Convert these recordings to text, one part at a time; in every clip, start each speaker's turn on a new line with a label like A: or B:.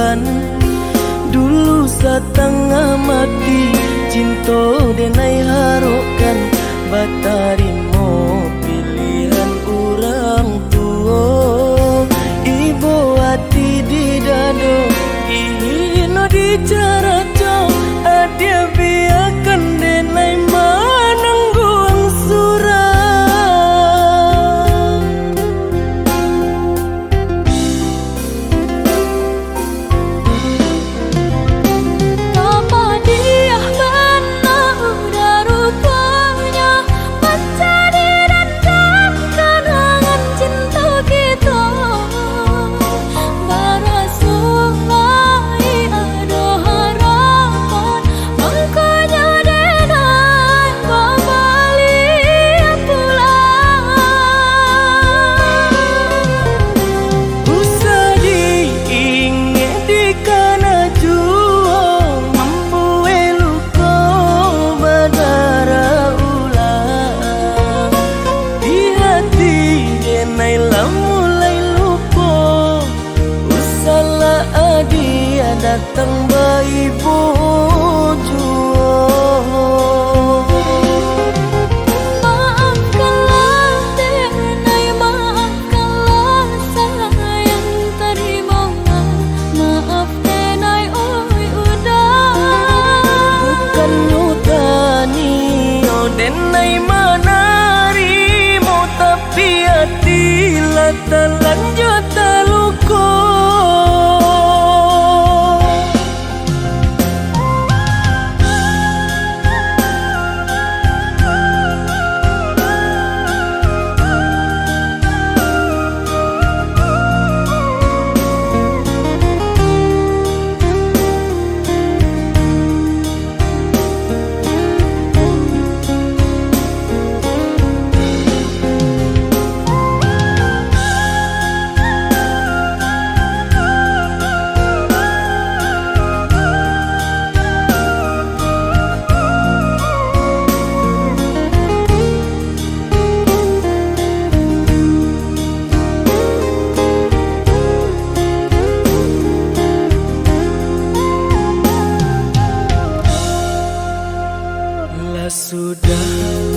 A: sisokan. Dulu setengah mati cinta denai harokan. Batarimo pilihan orang tua. Ibu hati di dado ino di cara cong. Adia biarkan denai manangguang surah. Datang bayi bojo. Maafkanlah denai, maafkanlah sayang terima. Maaf denai oi udah. Bukan nyutani oh denai manarimo. Tapi hati lah terlanjut terluka. Sudah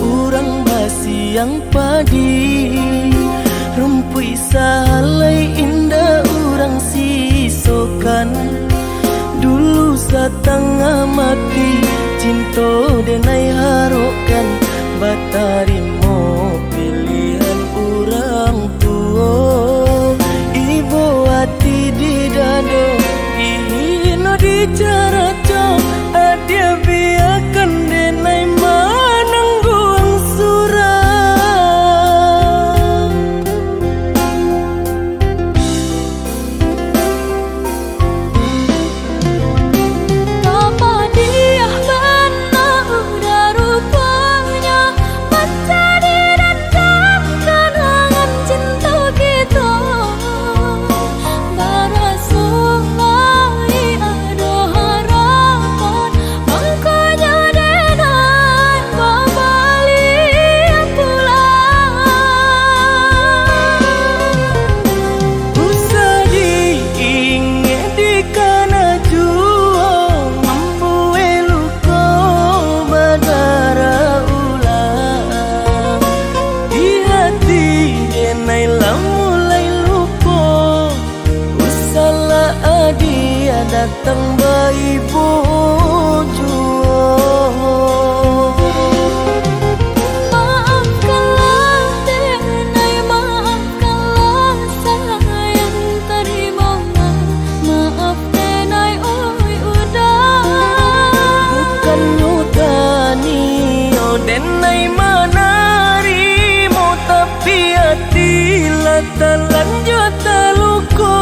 A: orang basi yang padi rumpui salai indah orang sisokan. Dulu setengah mati cinta denai harokan. Batarimo pilihan orang tua. Ibu hati di dado ino di cara cong. Adia biarkan denai manangguang surah. Apa dia benar udah rupanya mencari dan kenangan cinta kita. Barasullai ada harapan. Makanya denai babali pulang. Usah diingat di kana jua. Mampu eluko badara ulang. Di hati denai lah mulai lupa. Usahlah adia datang bayi bojo. Maafkanlah denai, maafkanlah sayang terima. Maaf denai oi udah. Bukan nyutani oh denai manarimo. Tapi hati lah terlanjut terluka.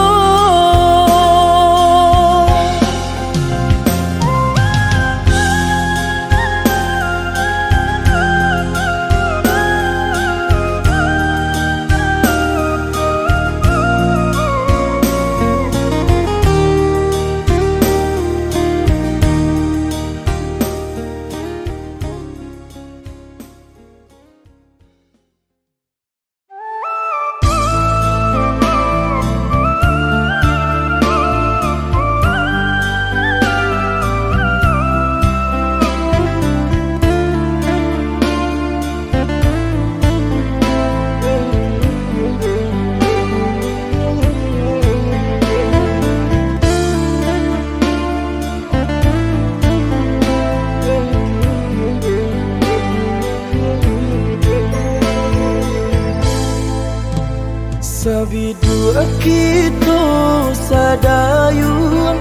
B: dayung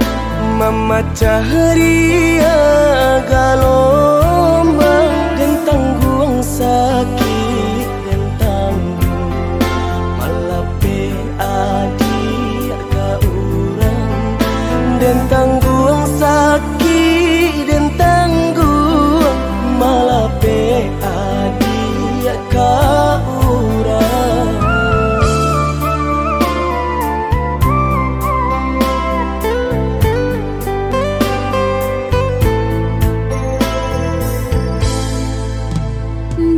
B: memecah ria gelombang dan tanggung sakit dan tanggung malape adik ka urang dan tanggung sakit dan tanggung malape adik ka urang.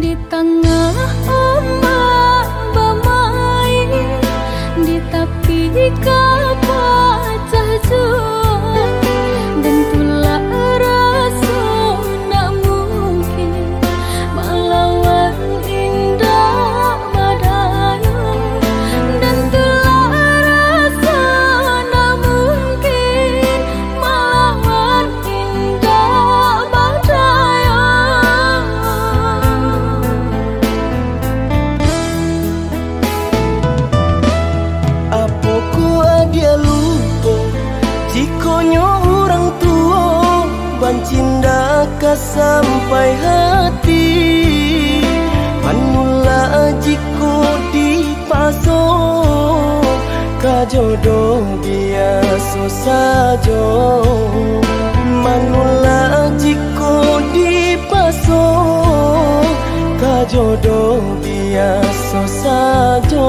A: Di tengah ombak bermain, di tepi kapal juang, dan tulah rasa nak mungkin melawan indah badai, dan tulah rasa nak mungkin melawan indah badai.
B: Apoko dia lupa jikonyo orang tua bancinda ka sampai hati manula jiko dipaso ka jodoh biasa saja manula jiko dipaso ka jodoh biasa saja.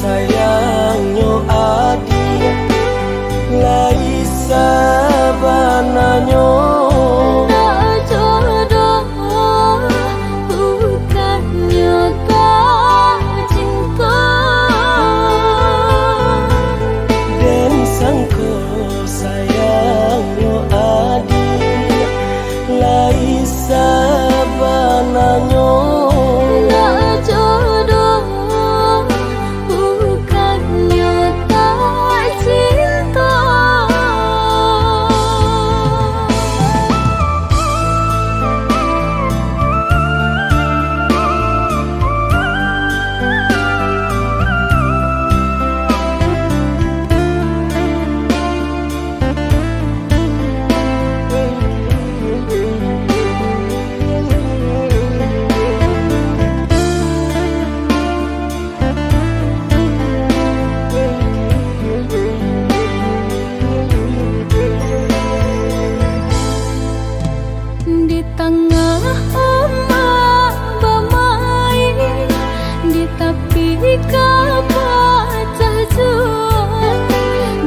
B: Sayangnya adia lai sabananya
A: Tak jodoh bukannya tak cinta,
B: dan sangko sayangnya adia lai sabananya.
A: tak jodoh bukannya tak cinta. Di tengah ombak bermain, di tepi kapal juang,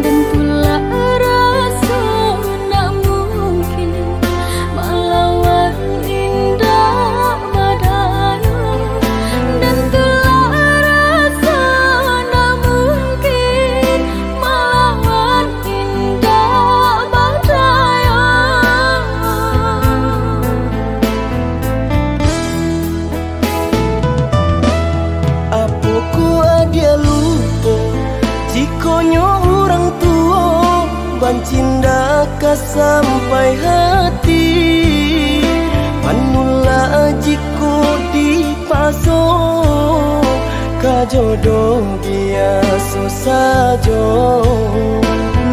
A: dan tulah rasa nak mungkin melawan indah badai, dan tulah rasa nak mungkin melawan indah badai.
B: Apoko dia lupa jikonyo orang tua bancinda ka sampai hati manula jiko dipaso ka jodoh biasa saja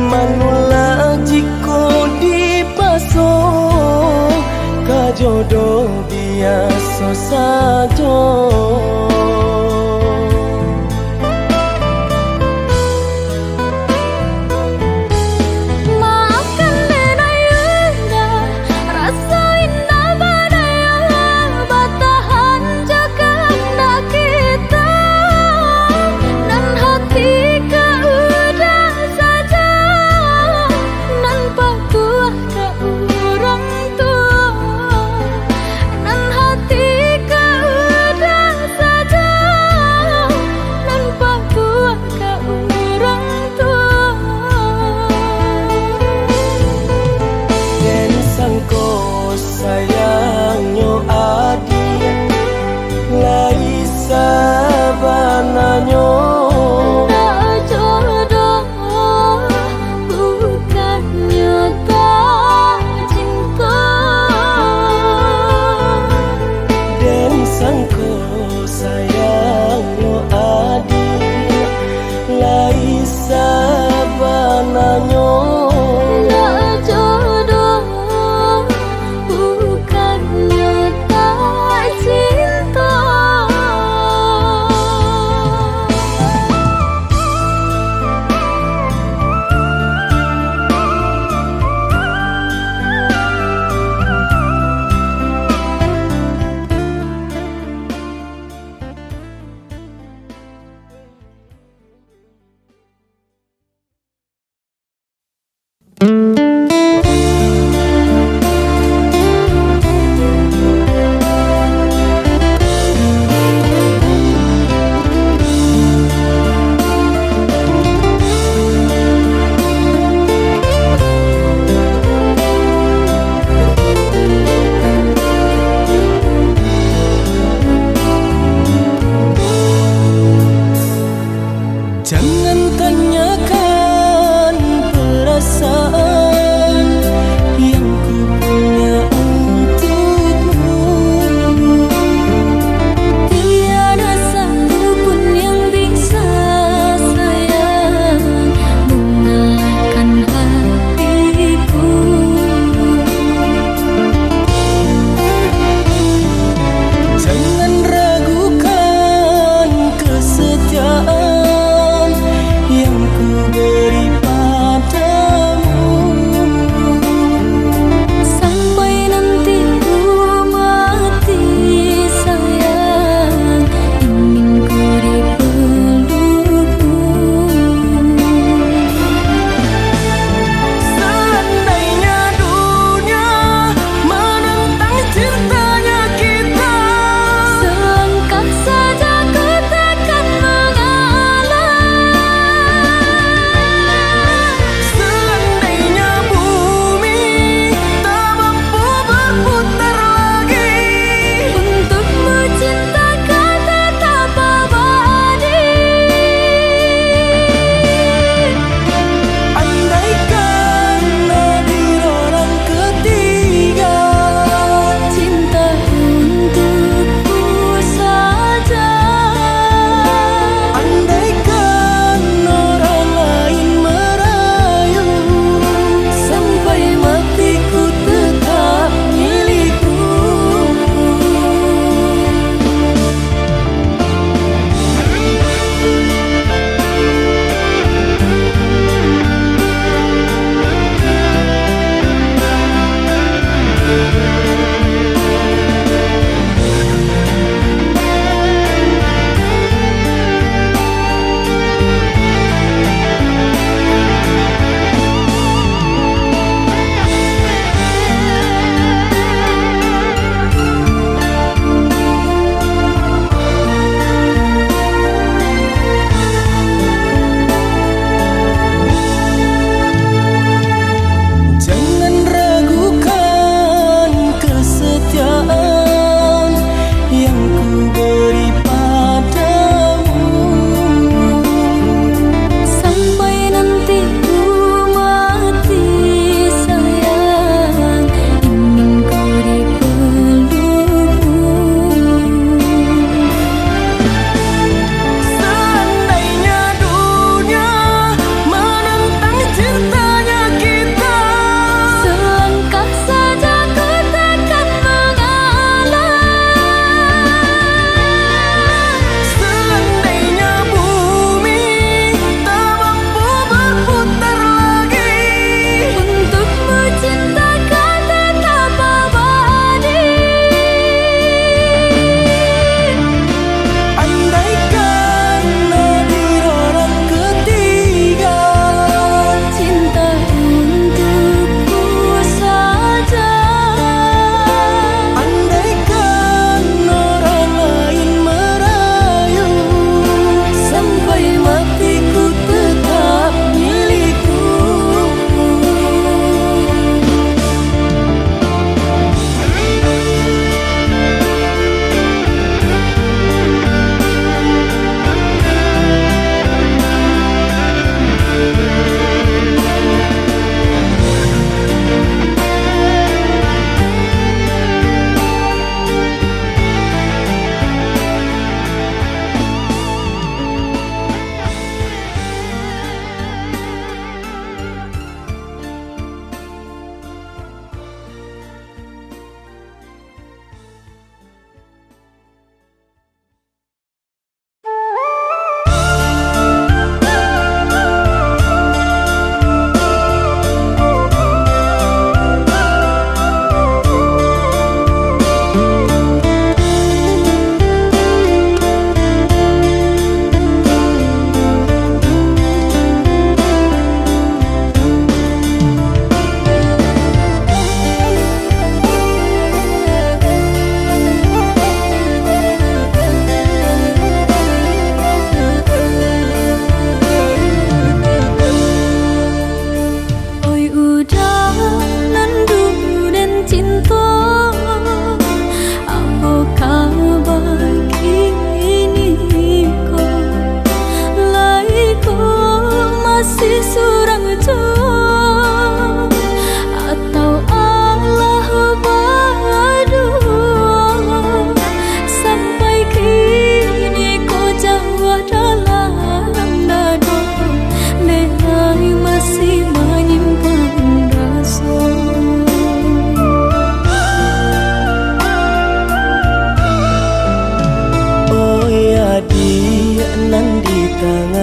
B: manula jiko dipaso ka jodoh biasa saja.
A: Orang tua
B: sayangnya adia lai sabananyo.
A: Tak jodoh bukannya tak cinta,
B: Dan sangko sayangnya adia lai sabananyo.
A: tak jodoh bukan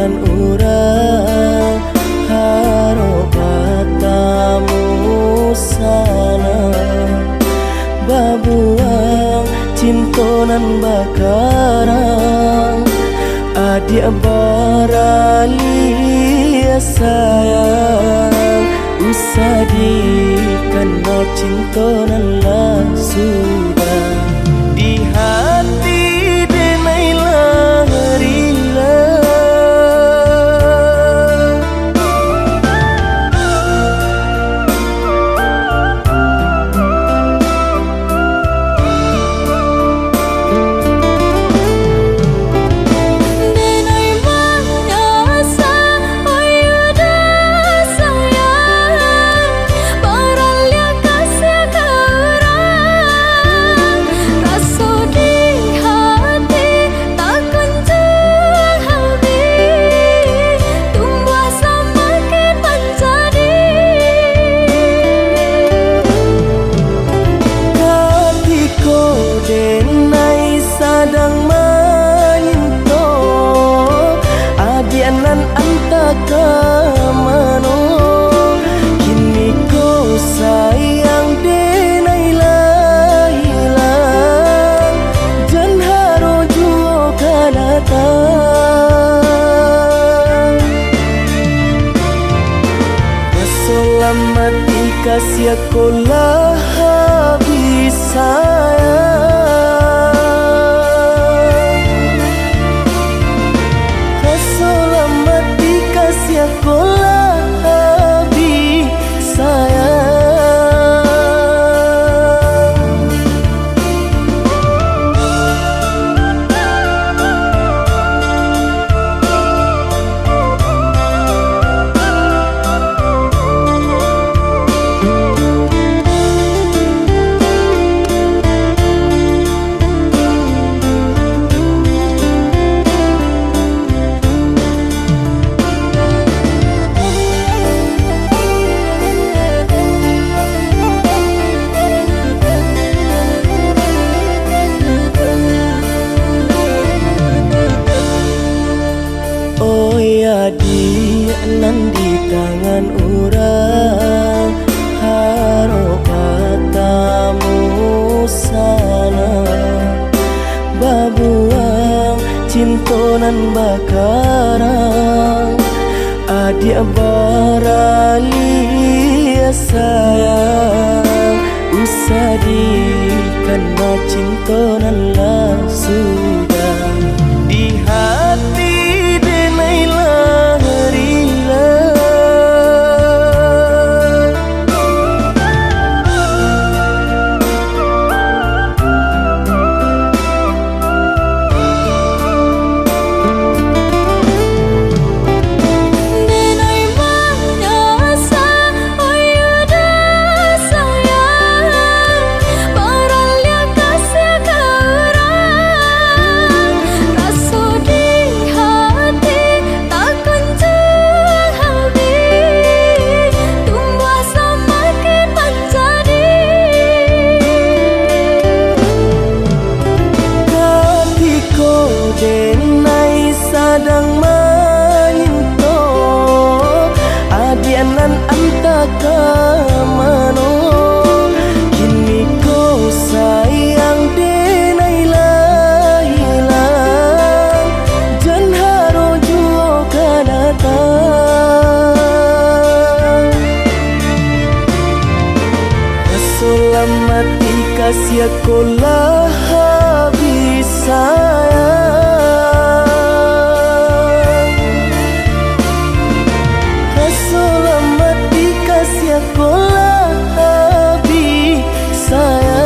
B: tangan urang harobatamu sana babuang cintonan bakarang adik baralia sayang usah dikenal cintonan lah sudah di hati denailah rila kamano kini kau sayang denailah hilang dan haro juo kanatang selamat dikasih kolah habis sekolah habis sayang di nan di tangan urang harobatamu sana babuang cintonan bakarang adik baralia sayang usah dikenal cintonan lah sudah di hati sedang menyinto adianan anta kamano kini kau sayang denailah hilang dan haro juo kanatang selamat dikasih kolah habis sayang sekolah habis sayang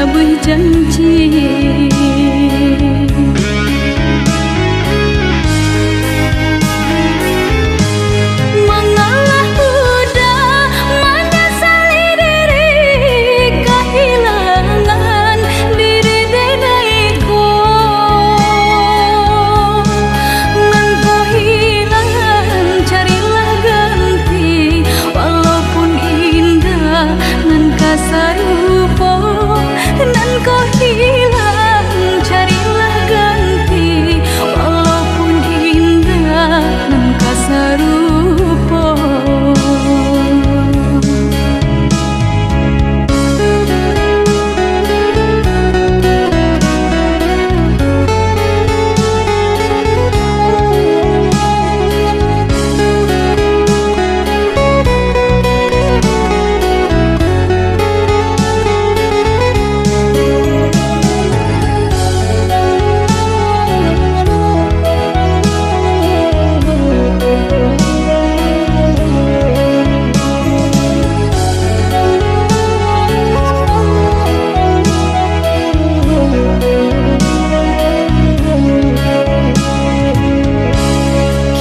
A: menabuh janji. Mengalah udah menyesali diri, kehilangan diri denaiku. Nan kau hilang, carilah ganti, walaupun indah nan kasar rupa. Nan kau hilang, carilah ganti, walaupun indah nan kasar rupa.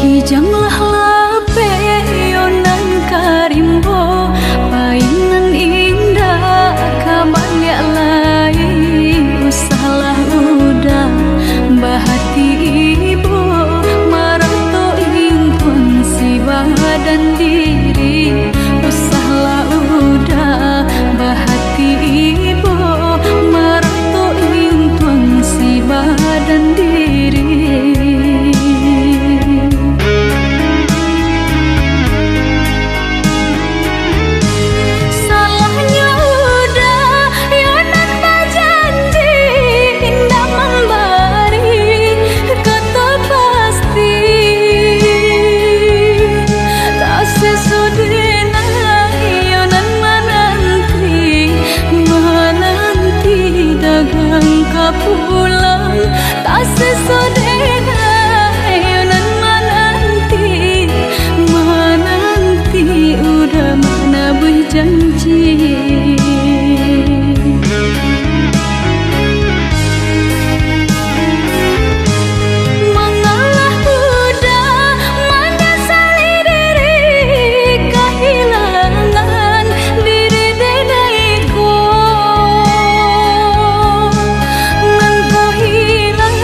A: Kijanglah lape yonan karimbo, paingan indah kabanyak lain. Usahlah udah bahati ibu, marato intuan si badan diri. Usahlah udah bahati ibu, marato intuan si badan diri. Pulang tak sesodena yonan menanti udah menabuh janji. Mengalah udah menyesali diri, kehilangan diri denaiku. Nan kau hilang,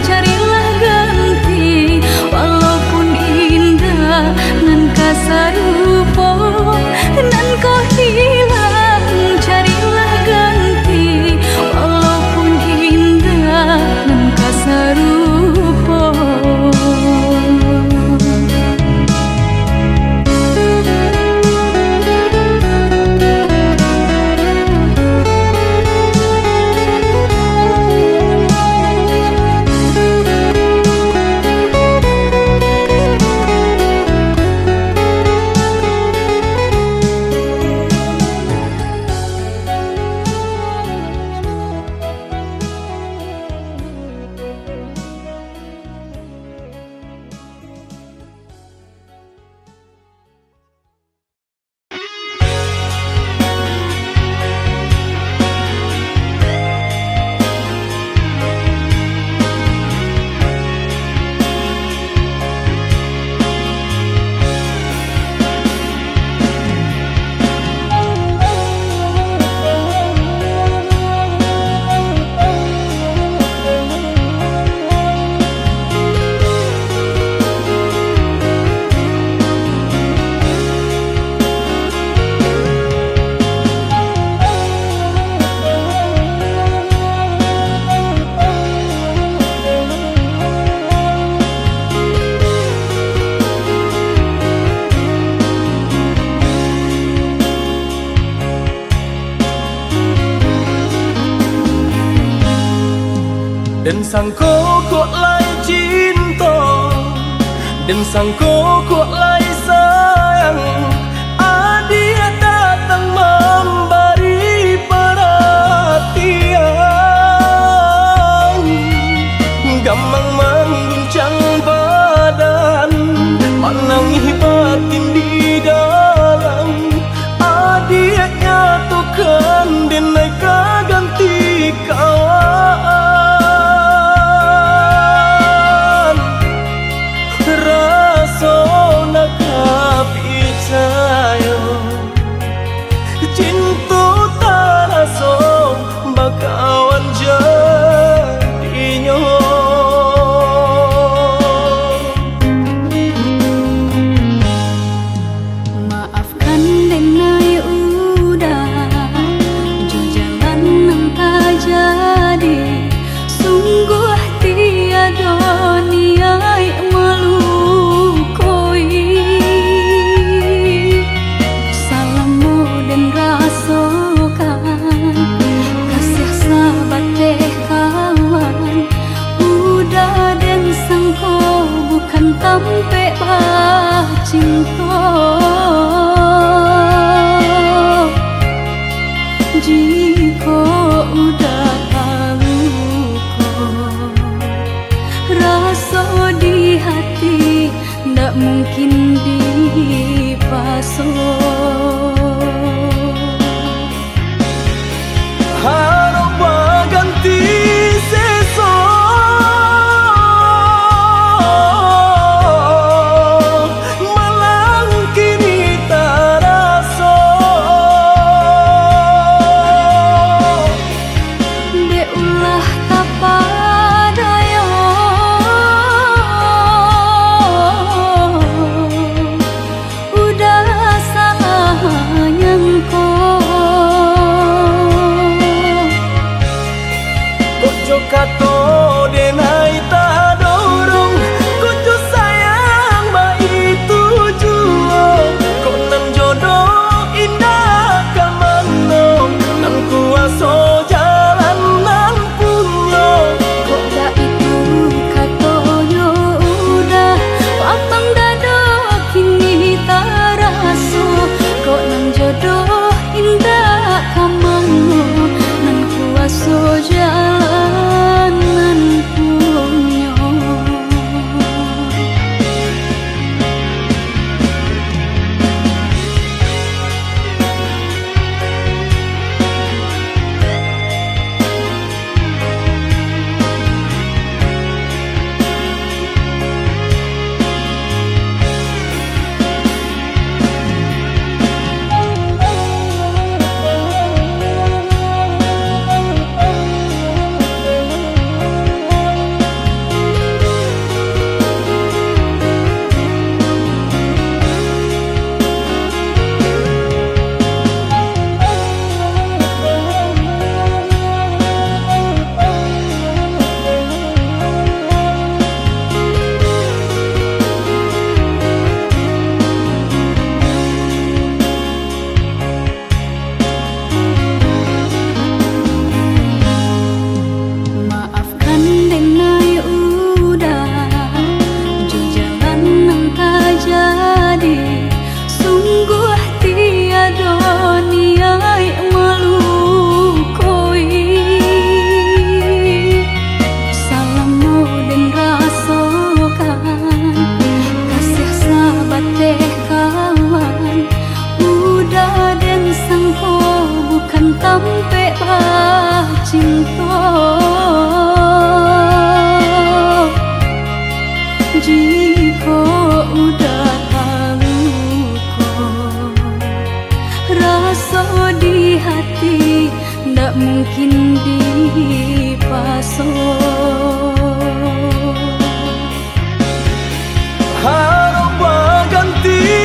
A: carilah ganti, walaupun indah nan kasar rupa. Nan kau hilang, carilah ganti, walaupun indah nan kasar rupa.
B: Dan sangko kok lai cinta, dan sangko kok lai sayang. Dia datang memberi perhatian, gamang mengguncang badan, menangis batin di dalam. Dia nyatukan denai kaganti kato denai tak dorong kucu sayang ba itu juo kok nan jodoh indah kamano nan kuaso jalan nan punyo
A: kok da itu katonyo udah papang dado kini taraso kok nan jodoh indah kamano nan kuaso jalan nan punyo sampai bah cinta jika udah tahu kok rasa di hati ndak mungkin dipasok
B: harap ganti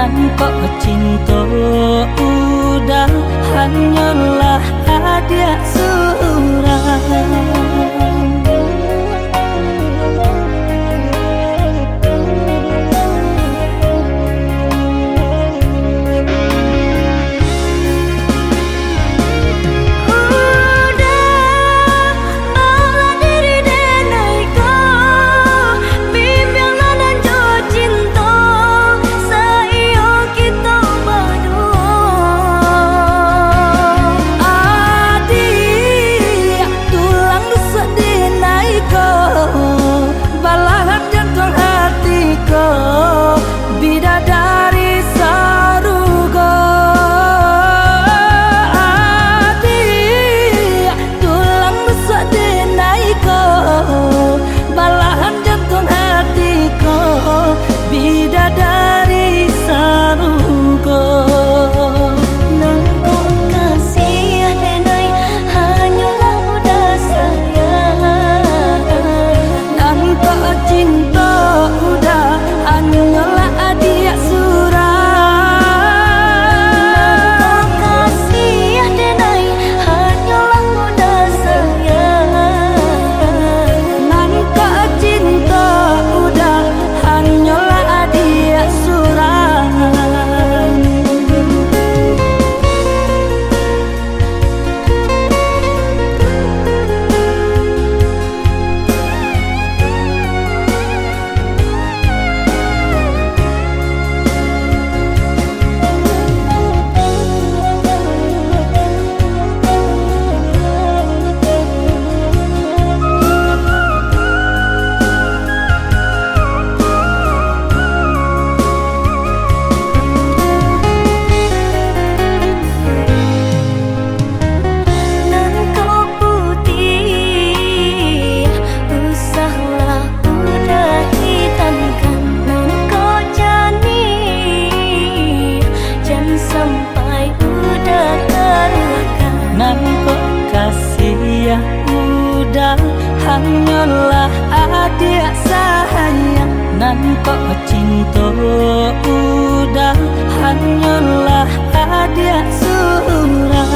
A: nan kok cinta udah hanyalah hadiah surang. Udah hanyalah adik sayang nan kok cinta udah hanyalah adik surang.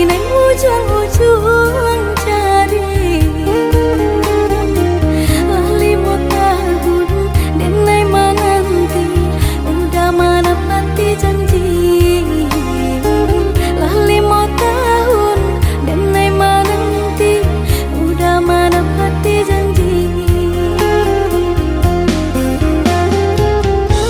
A: nang ujung-ujung jari. Lima tahun dan nai menanti, udah menepati janji. Lima tahun dan nai menanti, udah menepati janji.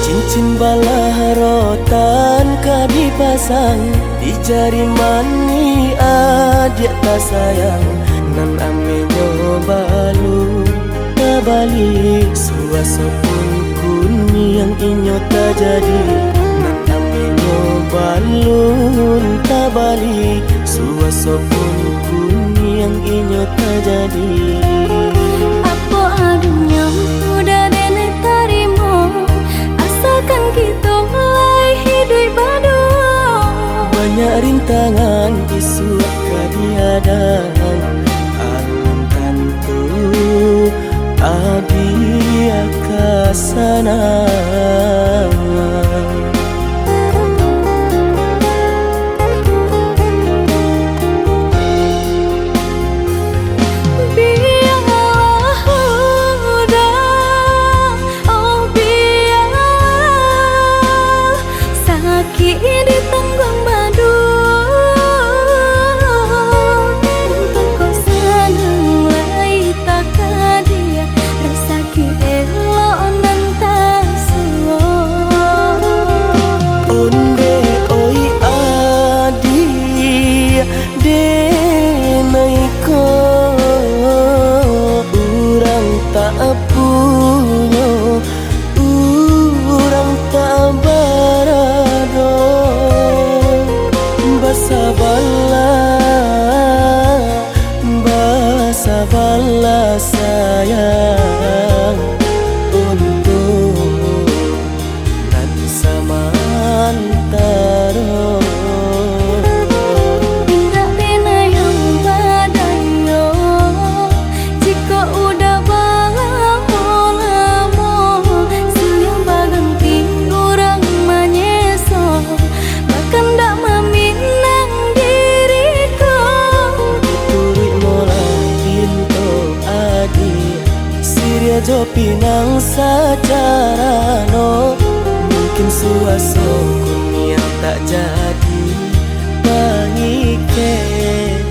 B: Cincin balah rotan ka dipasang di jari mani adik tak sayang. Nan ame nyobalu tabali suasa pun kuni yang inyo tak jadi. Nan ame nyobalu tabali suasa pun kuni yang inyo tak jadi.
A: Apa adanya udah dene tarimo, asalkan kita mulai hidup baru.
B: Banyak rintangan isu kadiadaan, alun tentu adia kasana. Sabarlah sayang untuk nan samantara.
A: Indah pena yang badayo, jika udah lamo siang baganti orang menyeso, bahkan tak meminang diriku.
B: Turut Siria jo pinang secara no, mungkin suaso kunia tak jadi mengikat.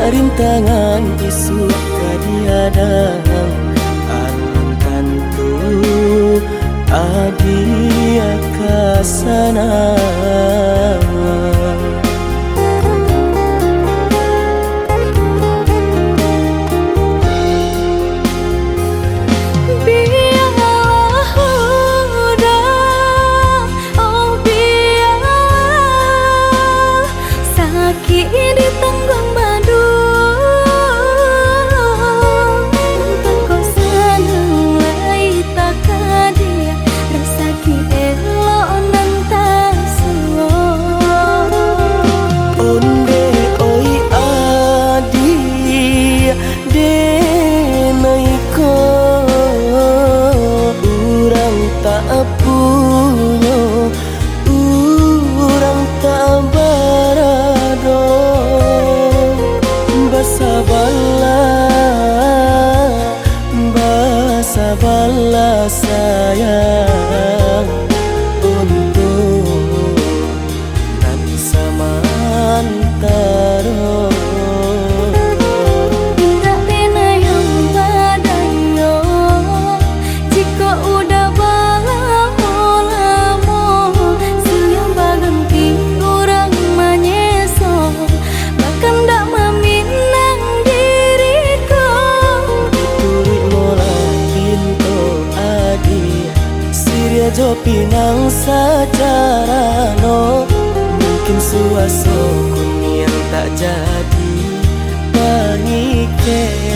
B: Rintangan isu kadiadaan, alun tentu adia kasana. Sabarlah sayang untuk nan samantara.
A: Indah pena yang
B: pinang secara no, mungkin suaso kun yang tak jadi pernikahan.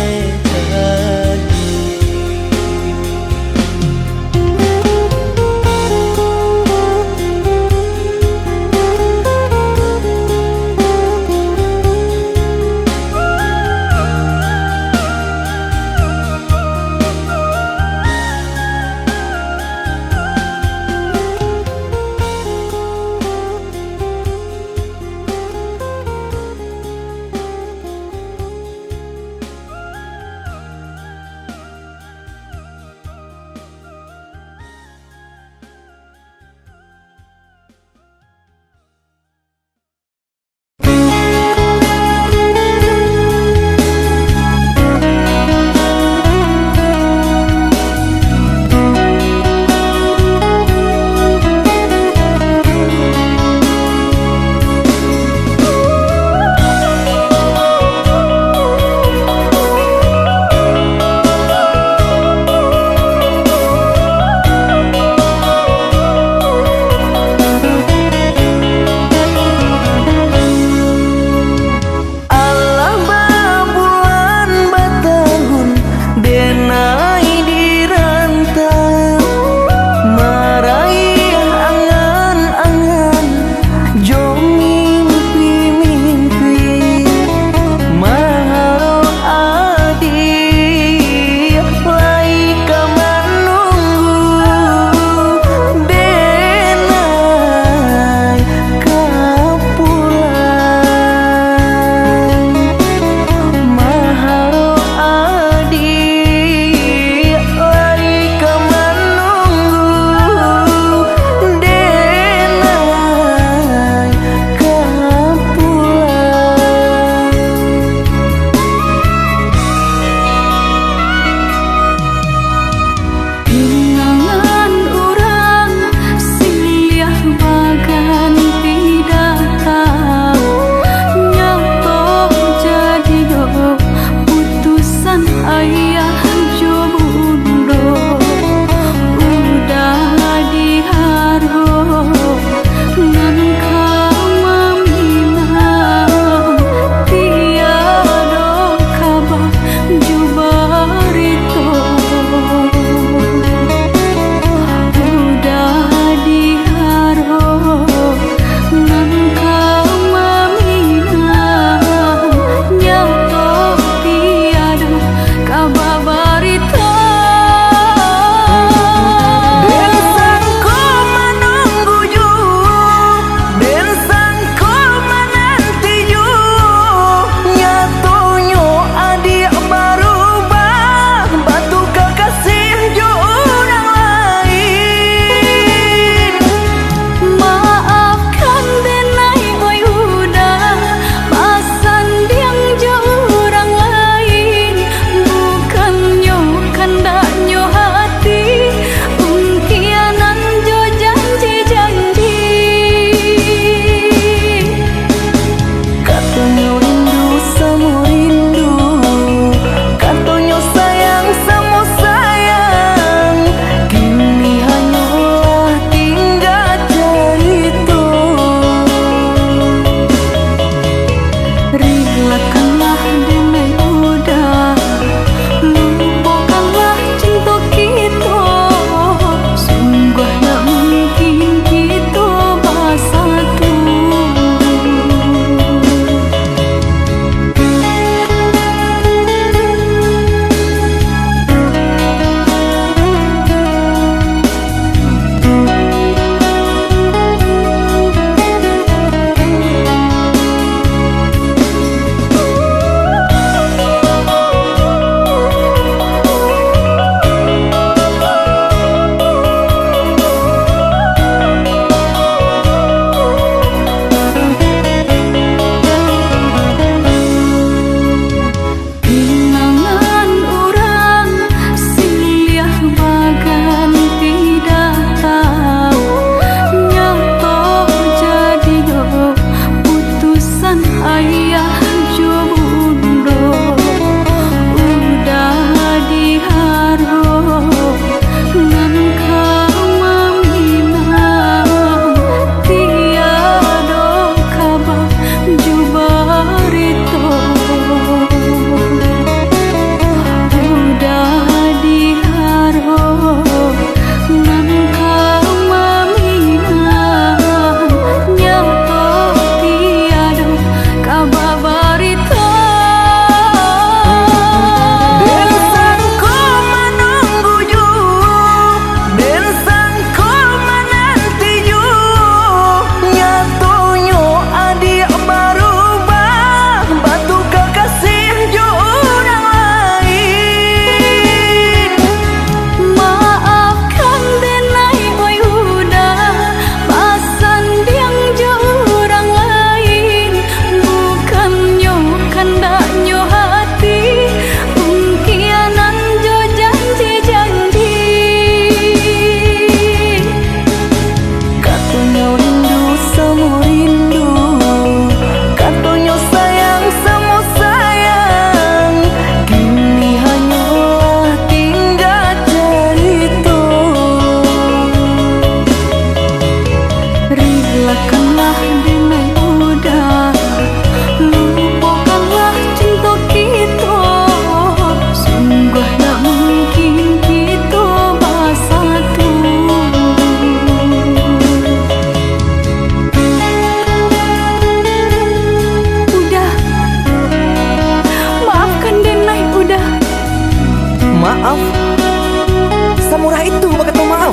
C: samurah itu berkata maaf.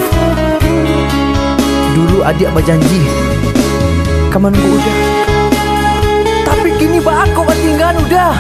C: Dulu adik berjanji kaman bu udah, tapi kini ba aku tinggal udah.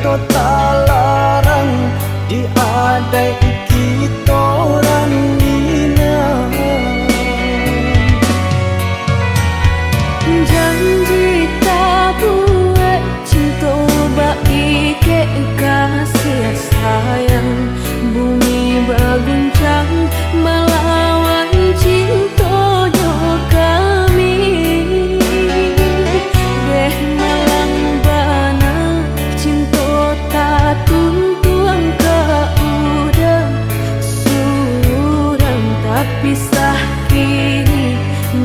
B: cinta tak larang diadai kita orang minang.
A: Janji tak buat cinta bagi ke kasih sayang. Bumi berguncang melawan cinta jo kami. Deh malang bana cinta tak tuntuang ke udang. Surang tak pisah kini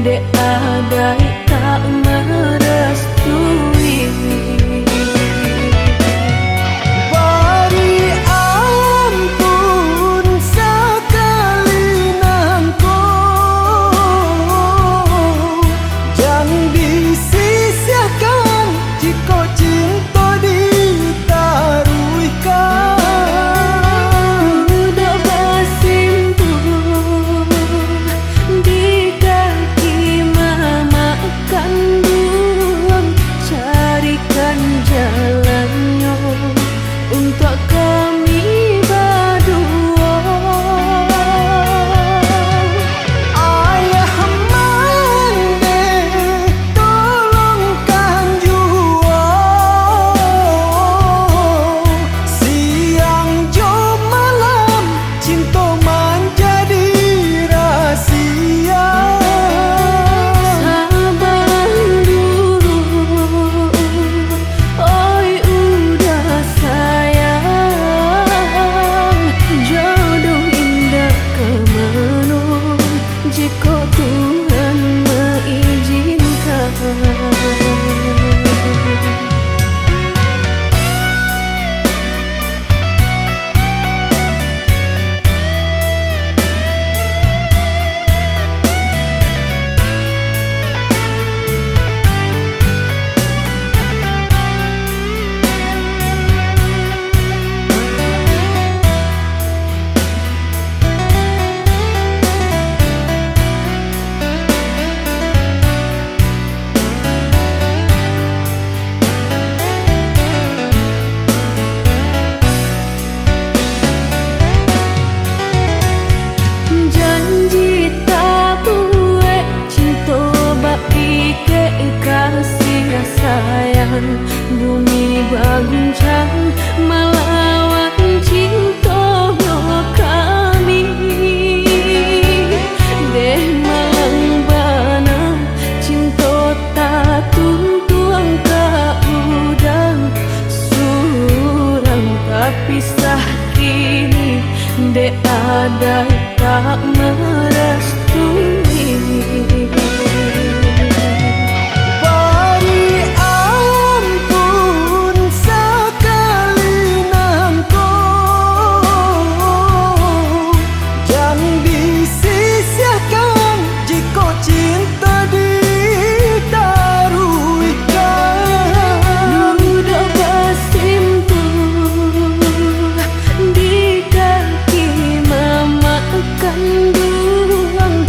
A: dek adai tak merestui.
B: Bari ampun sekali nangko, jangan disisiakan jika cinta ditaruhkan.
A: Udah bersimpuh di kaki mama kandung, carikan jalannya untuk kami berdua.
B: Ayah mande tolongkan jua, siang jo malam cinta menjadi rahasia.
A: Sabar dulu, oi udah sayang. Jodoh indah kemana jika Tuhan mengizinkan. Janji tak buat cinta bagi ke kasih sayang. Bumi berguncang melawan cinta kami. Deh malang bana cinta tak tuntuang ke udang. Surang tak pisah kini dek adai tak merestui.
B: Bari ampun sekali nangko, jangan disisiakan jika cinta ditaruhkan.
A: Udah bersimpuh di kaki mama kandung,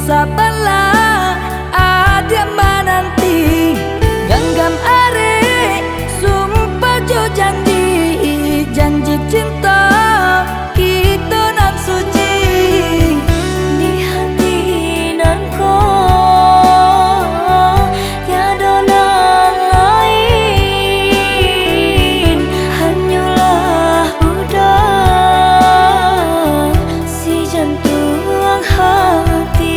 A: sabarlah ada menanti genggam are sumpah jo janji cinta kita nan suci di hati nan ko tiada nan lain hanyalah budak si jantung hati.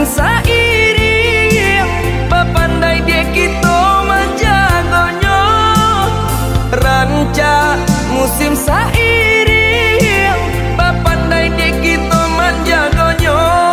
A: musim sairing papandai dia kita menjagonyo ranca musim sairing papandai dia kita menjagonyo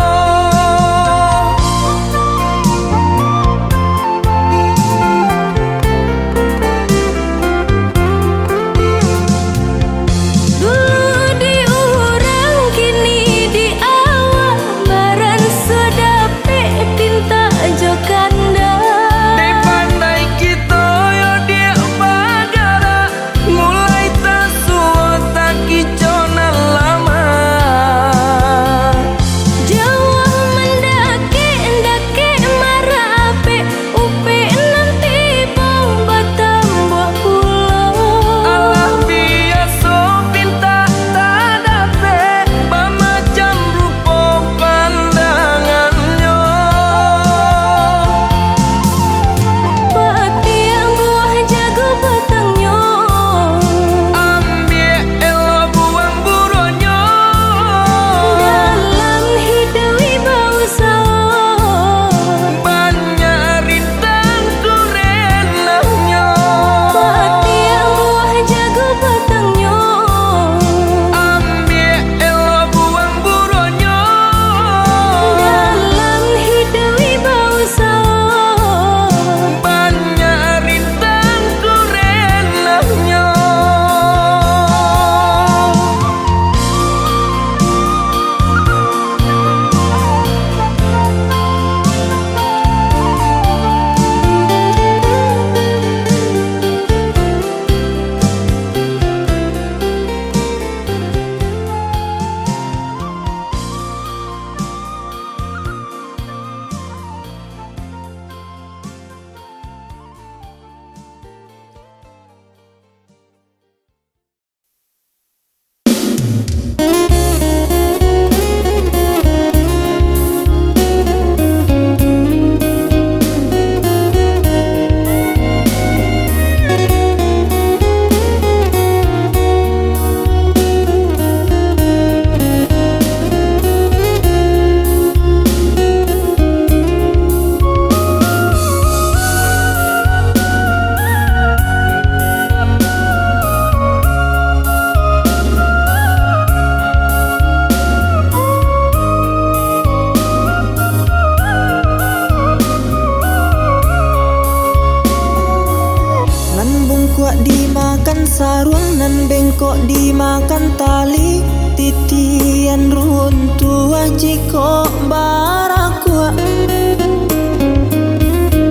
A: dimakan sarung nan bengkok dimakan tali titian runtuh jiko barakua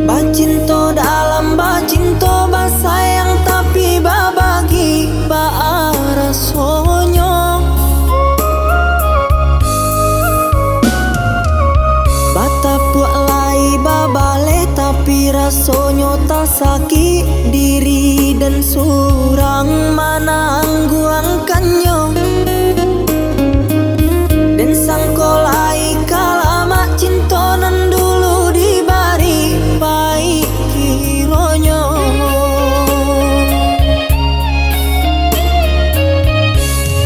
A: bacinto dalam bacinto basayang tapi babagi baara sonyo batapuk lai babale tapi rasonyo tak sakit diri dan surang manangguangkannya dan sangkolai kalama cintonan dulu dibari baik kironyo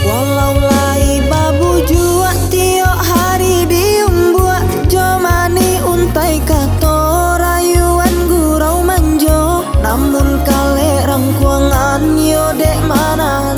A: walau lai babu jua tiok hari diumbuat jomani untai kato rayuan gurau manjo namun kale rangkuangan yo dek mana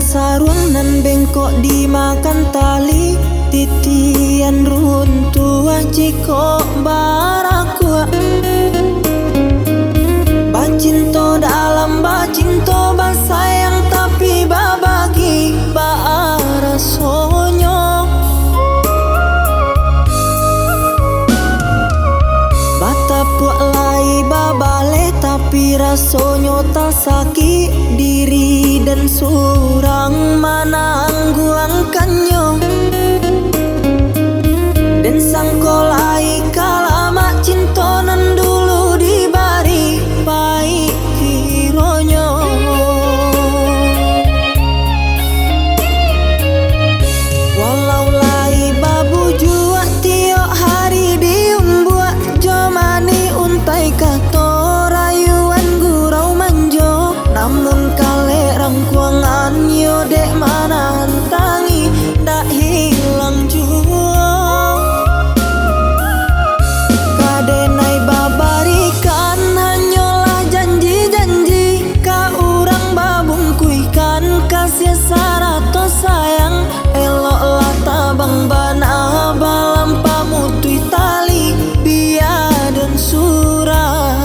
A: sarung nan bengkok dimakan tali titian runtuh jiko barakua bacinto dalam bacinto basayang tapi babagi baarasonyo batapuk lai babale tapi rasonyo tak sakit diri dan surang manangguangkannya dan sangkolai kalama cintonan dulu dibari baik kironyo walau lai babu jua tiok hari diumbuak jomani untai kato rayuan gurau manjo namun kale rangkuangan yo dek mana hantangi dak hilang jua kadenai babarikan hanyalah janji-janji ka urang babungkuikan kasih sarato sayang eloklah tabang bana balam pamutui tali bia dan surah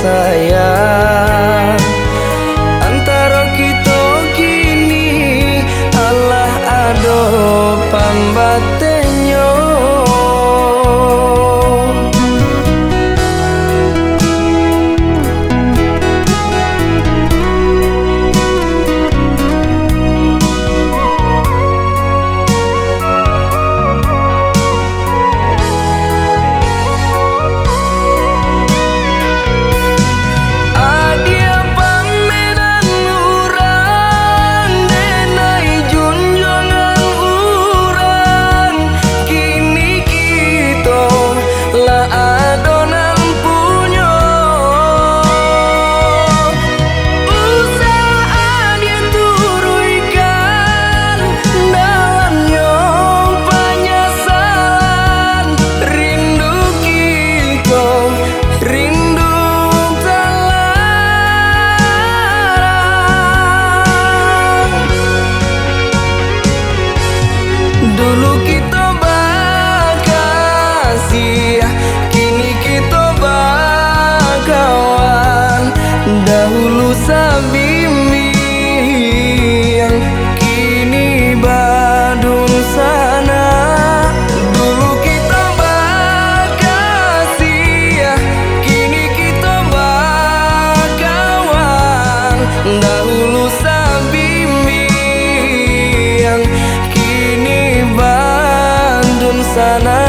B: sayang. Antara kita kini Allah ado pambatenyo. Dulu kita bakasih, kini kita bakawan. Dahulu sabimbing, kini badung sana. Dulu kita bakasih, kini kita bakawan. Dahulu sabimbing, Bandung sana.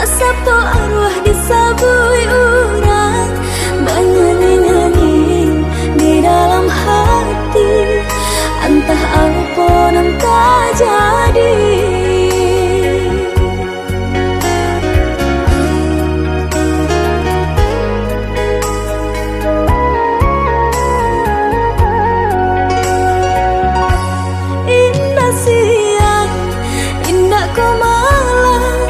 A: Sabtu arwah disabui orang, bernyanyi-nyanyi di dalam hati, entah apa yang terjadi. Indah siang, indah kemalam,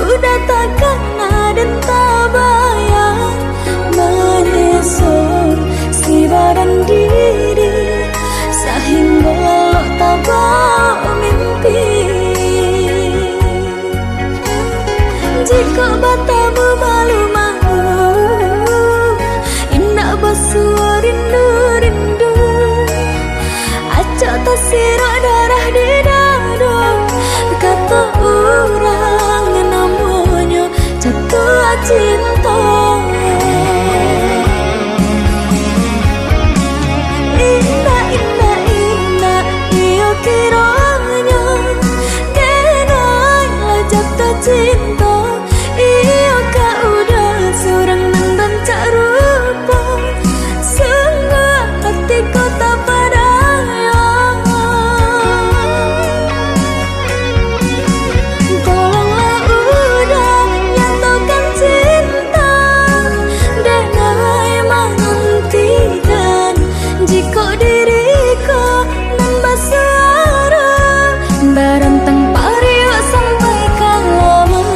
A: udah takkan ada tabayang menyusun si badan diri sehingga lo tabak mimpi. Jika batamu malu-malu, indah basuh rindu-rindu, acak tersirat darah di dada, kata orang namanya jatuh cinta. Indah, indah, indah, iyo kiranya kenailah jatuh cinta. Iyo kau udah seorang nandang tak rupa, sungguh hatiku tak berdaya. Tolonglah udah nyatakan cinta, denai menantikan jika diriku nambah suara berantang pario sampai kalaman.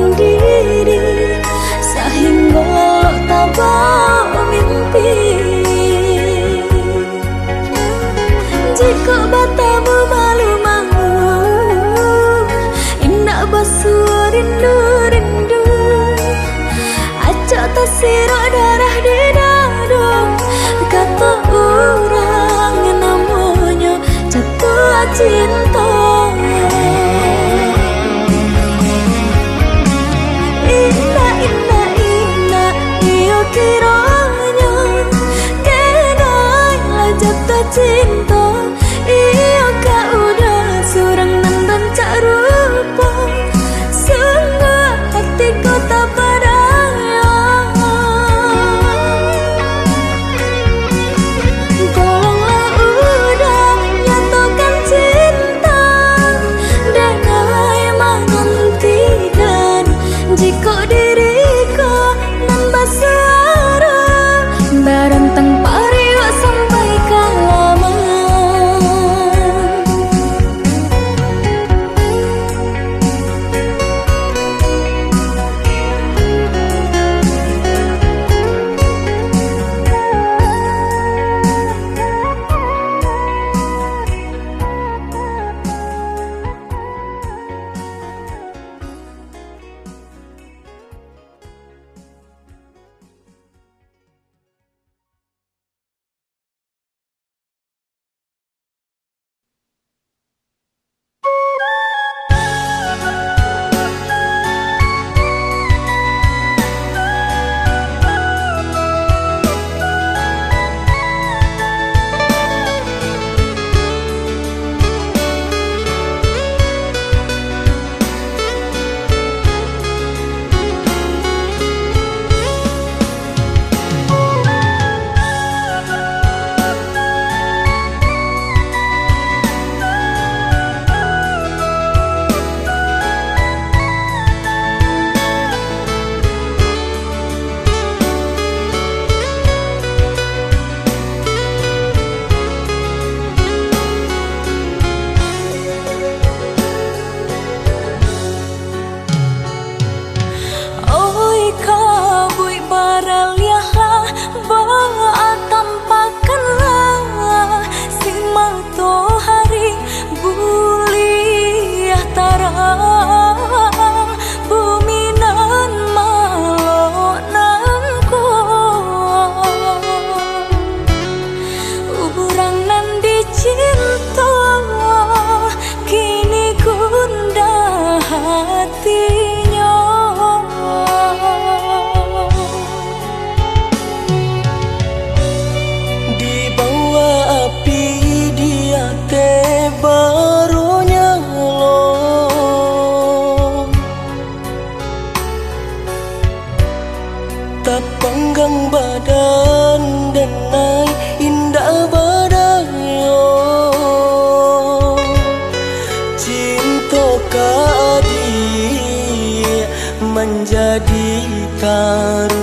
A: sendiri sehingga lo tak mimpi. Jika batamu malu-malu, indah basuh rindu-rindu, acak tersirok darah di dada. Kata orang namanya jatuh cinta. Indah, indah, indah, iyo kiranya kenailah jatuh cinta. Iyo kau udah surang dan cak rupa, sungguh hatiku tak berdaya. Tolonglah udah nyatakan cinta, denai menantikan jika diriku nambah suara berantang pariwa sampai kalaman.
B: Tak panggang badan dan naik indah badayo. Cinta kadi menjadi taruhannya.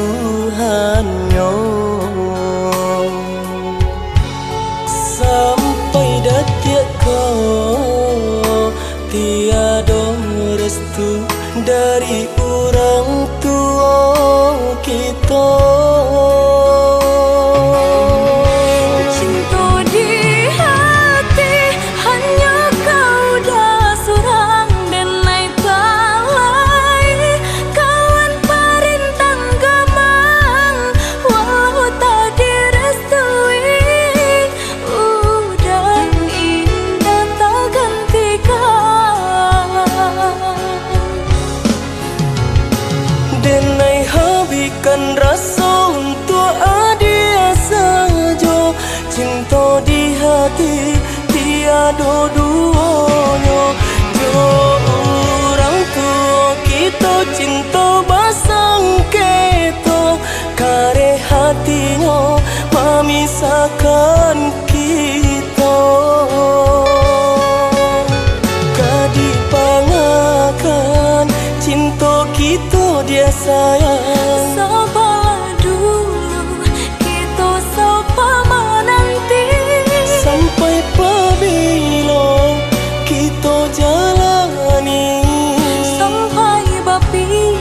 B: Sampai detik kau tiada restu dari orang tua kita.
A: Cinta di hati hanya kau dah surang dan naik talai kawan perintang gamang walau tak direstui. Udah indah tak gantikan.
B: Denai habikan rasa untuk adia saja. Cinta di hati tiada duanya. Jo orang tua kita cinta basang keto, kare hatinya memisahkan kita. Kadipangakan cinta kita dia sayang.
A: Sabarlah dulu kita sapa menanti
B: Sampai pabila kita jalani.
A: sampai bapi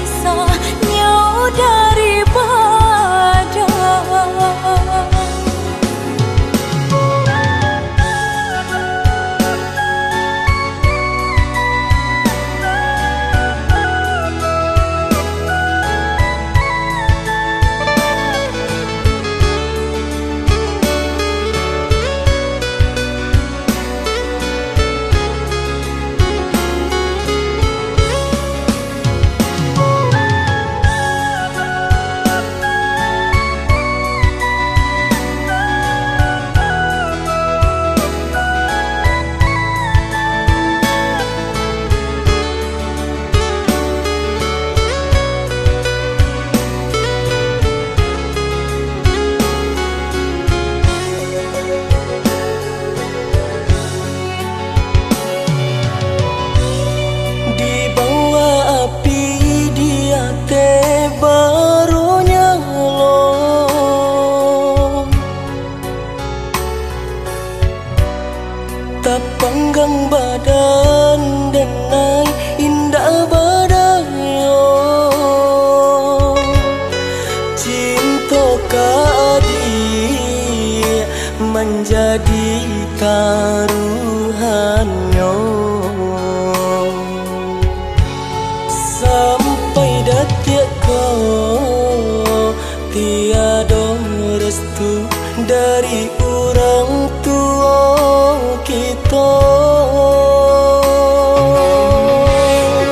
B: badan denai indah badayo cinta kadi menjadi taruhannya sampai detik kau tiada restu dari orang tua kita.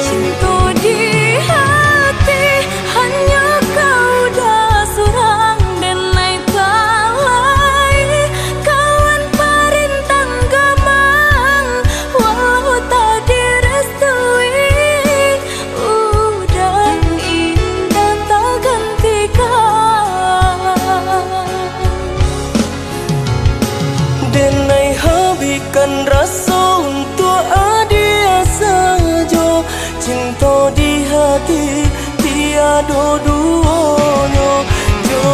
A: Cinta di hati hanya kau dah seorang dan naik talai kawan parintang gemang walau tak direstui udah indah tak gantikan.
B: Denai habiskan rasa untuk adia saja cinta di hati tiada duanya jo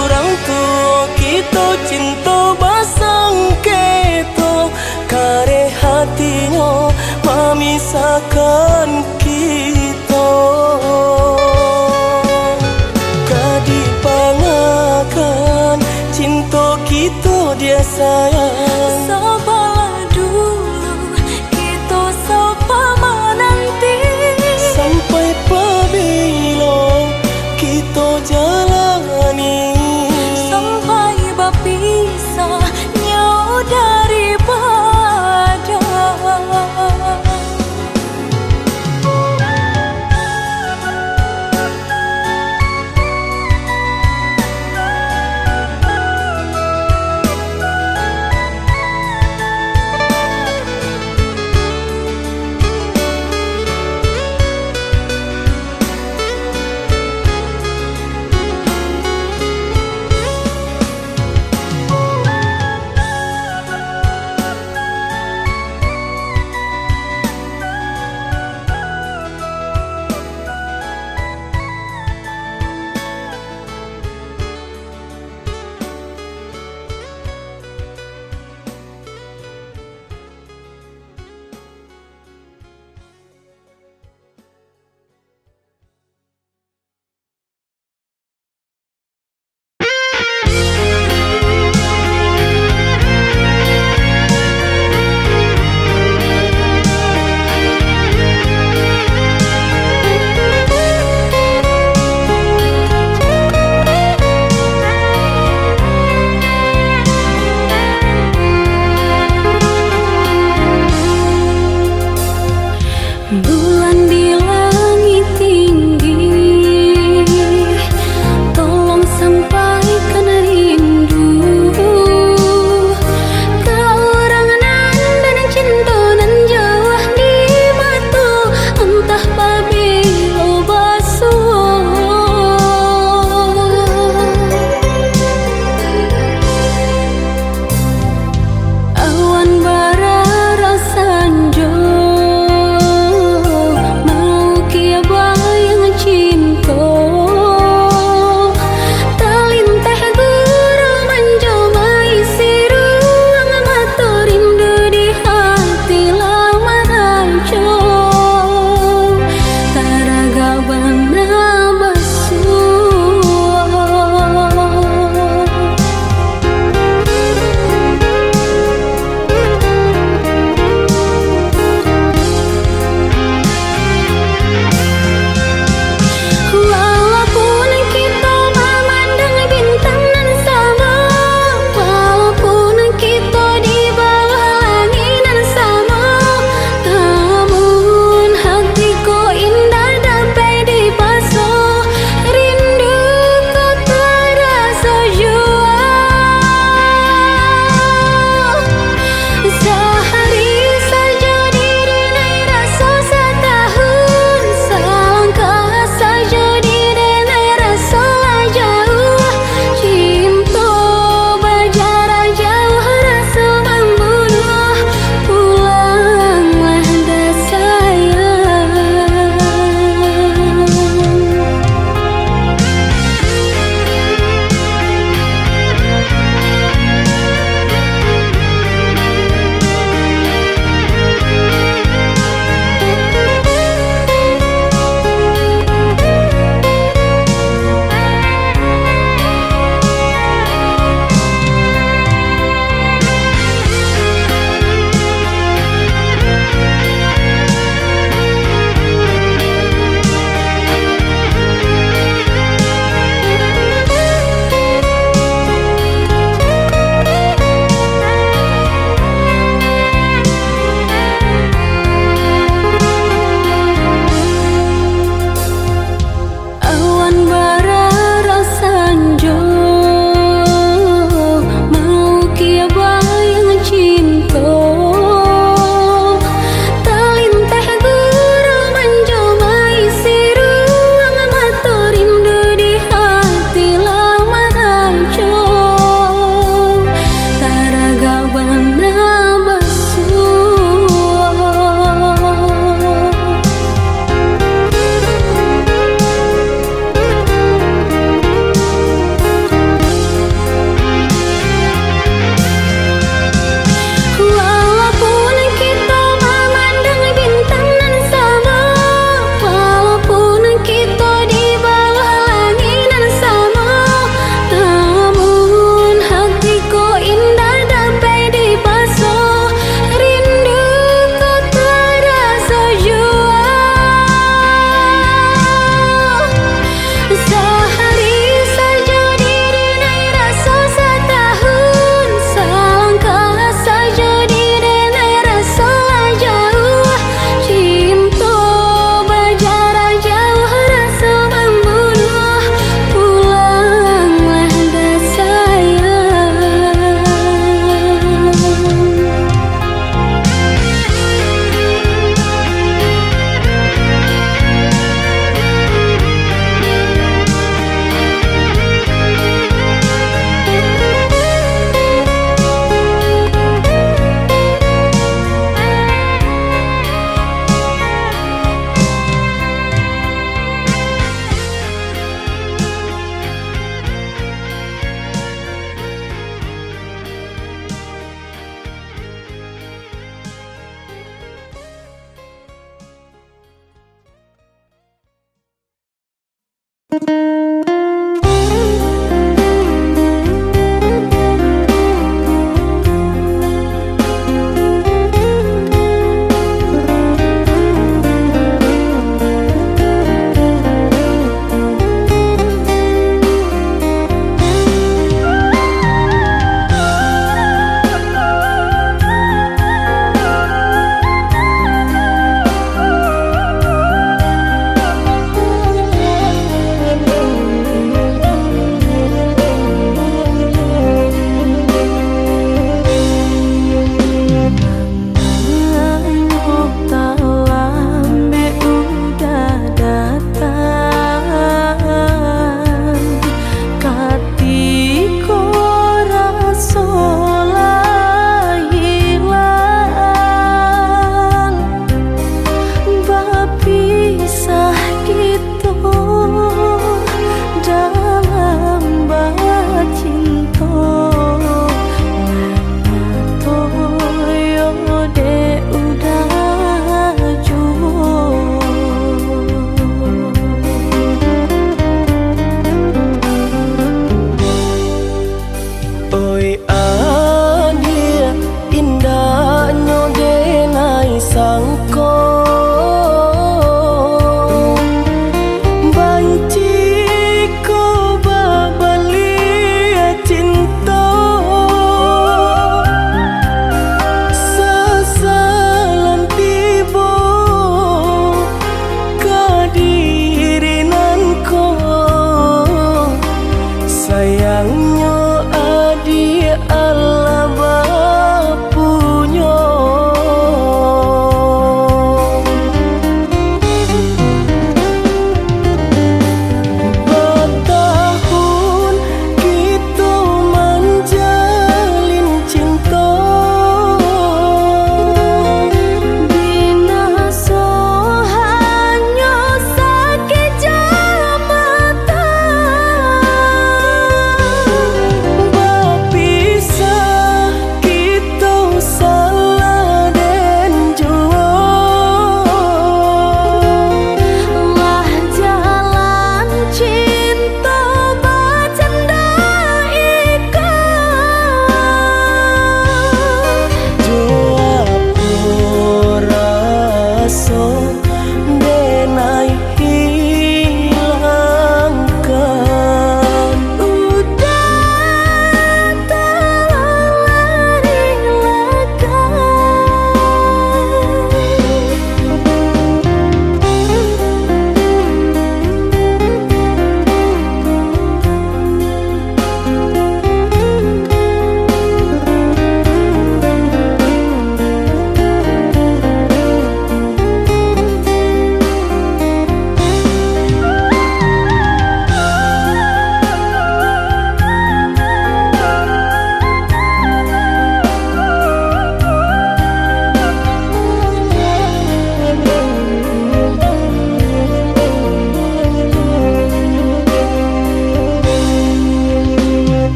B: orang tua kita cinta basang keto kare hatinya memisahkan kita kadipangakan cinta kita dia sayang
A: Sabarlah dulu kita sapa menanti
B: sampai pabila kita jalani
A: sampai berpisah nyawa daripada.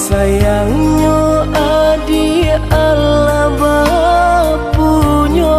B: Sayangnya adi Allah bapunya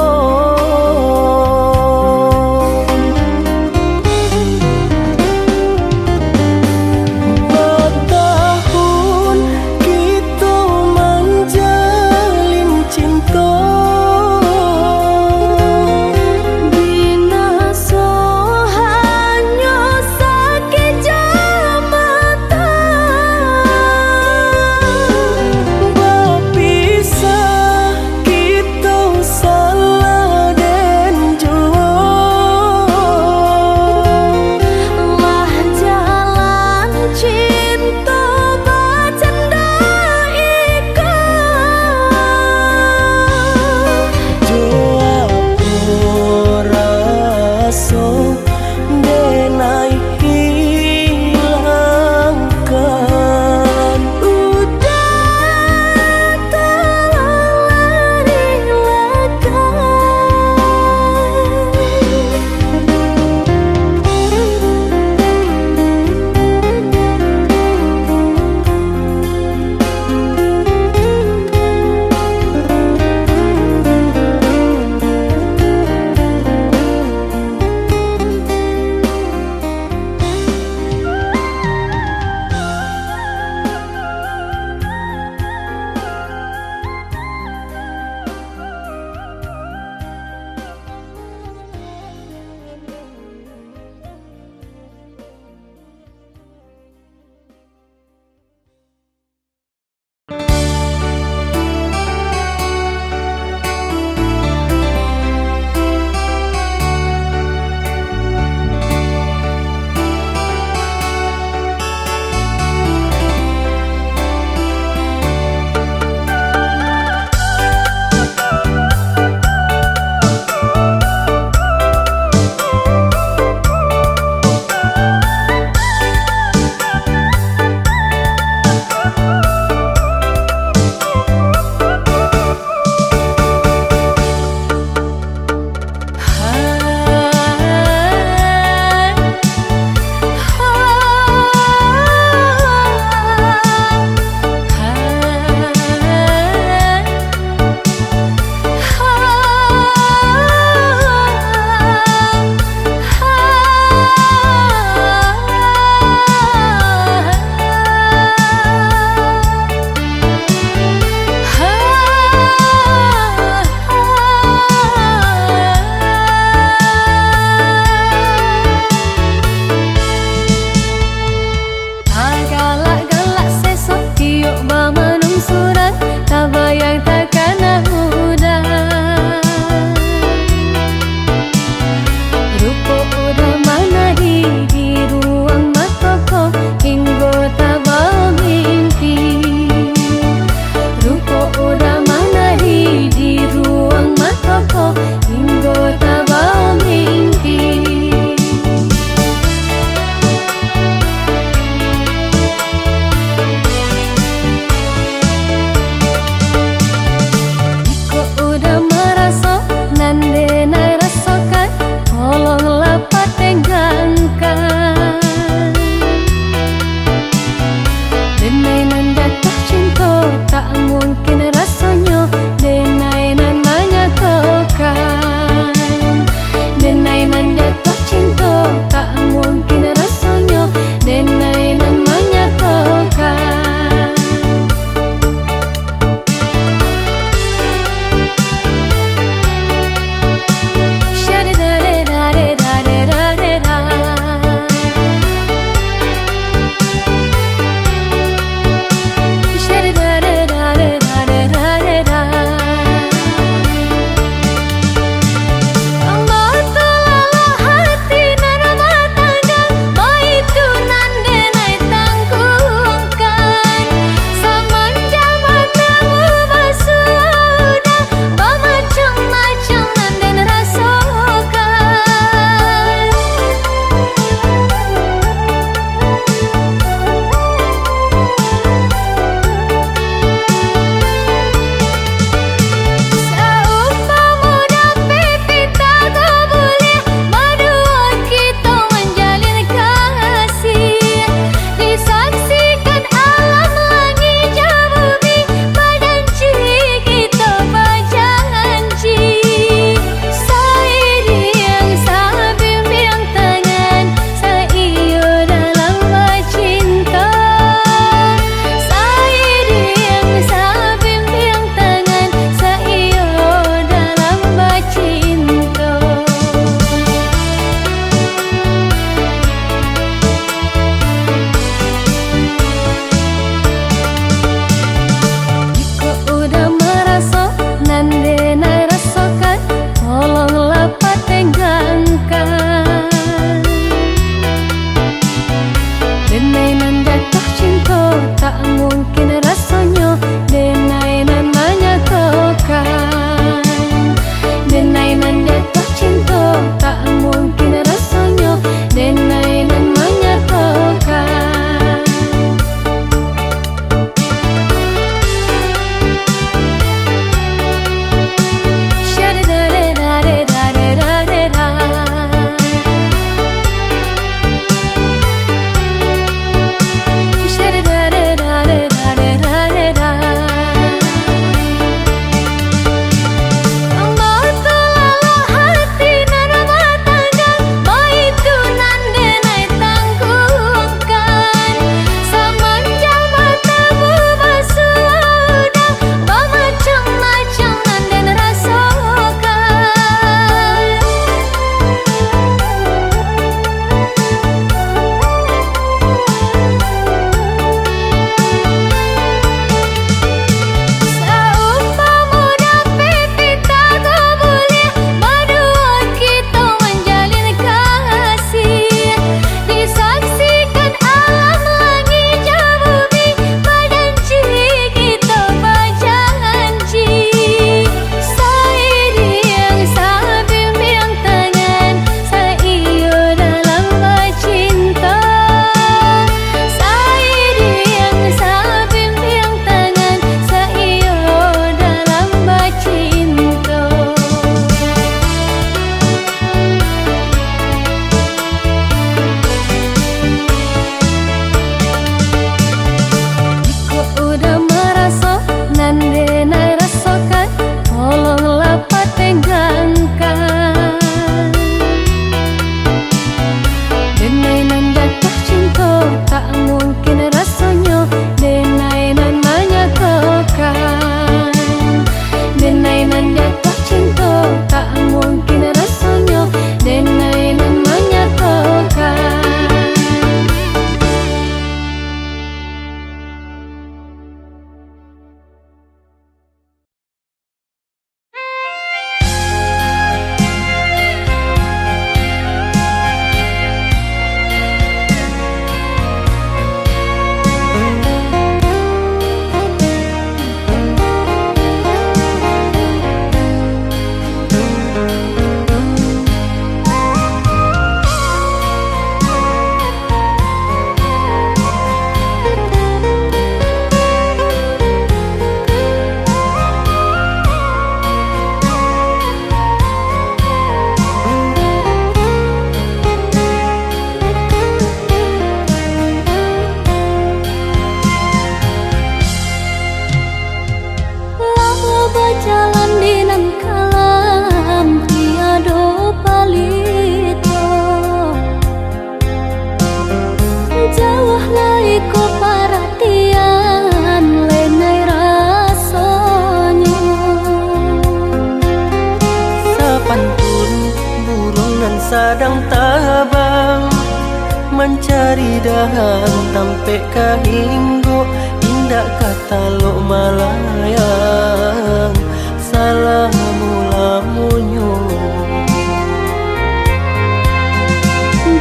B: mencari dahan sampai kahinggo indah kata lo malayang salah mula munyo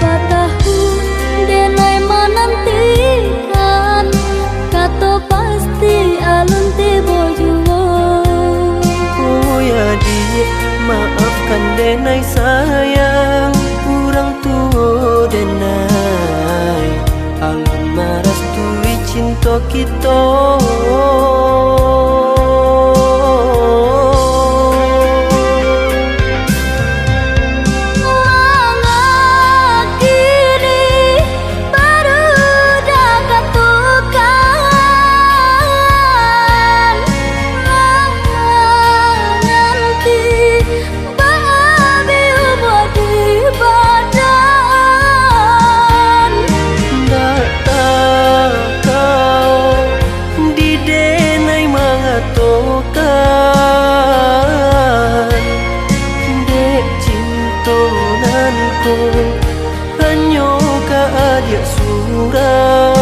A: Batahu denai menantikan kato pasti alun tibo juo.
B: oh ya dia maafkan denai sayang kurang tua denai alun maras tui cinta kita hanya ka adia surang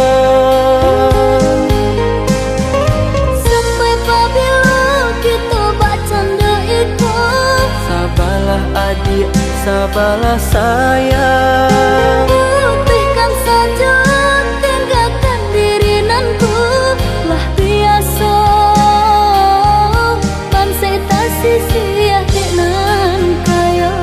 A: Sampai pabila kita bercanda itu
B: sabalah adik sabalah sayang
A: putihkan saja tinggalkan diri nanku lah biasa bansai tak sisi adik nan kaya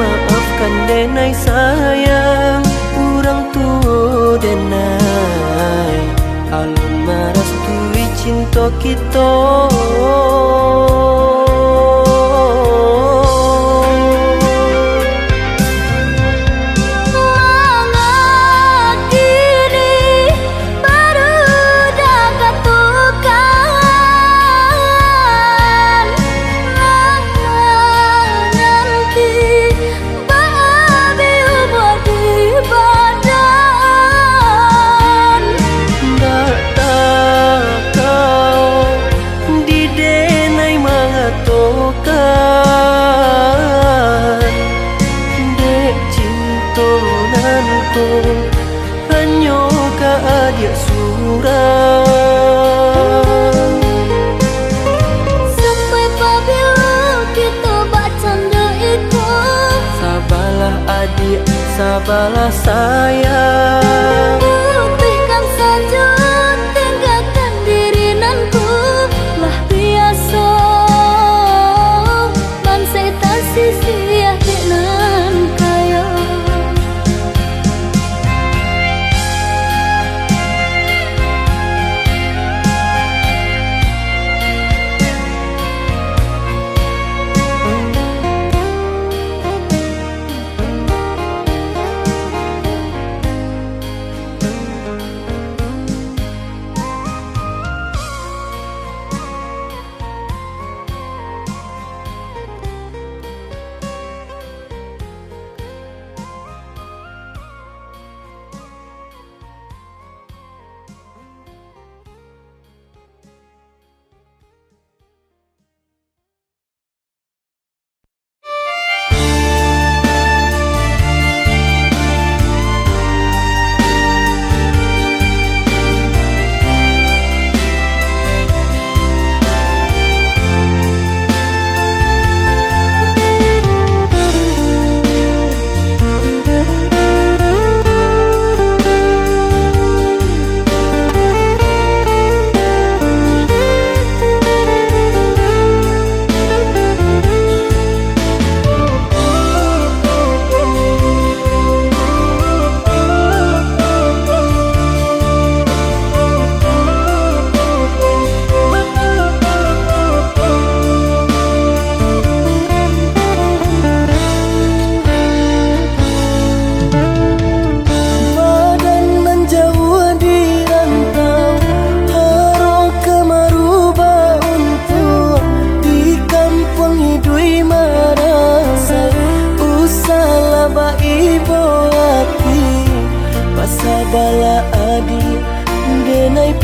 B: maafkan denai sayang kurang tua denai alun maras tui cinta kita hanya ka adia surang
A: sampai pabila kita bercanda itu
B: sabalah adik sabalah sayang
A: putihkan saja tinggalkan diri nanku lah biasa bansai tak sisi adik nan kaya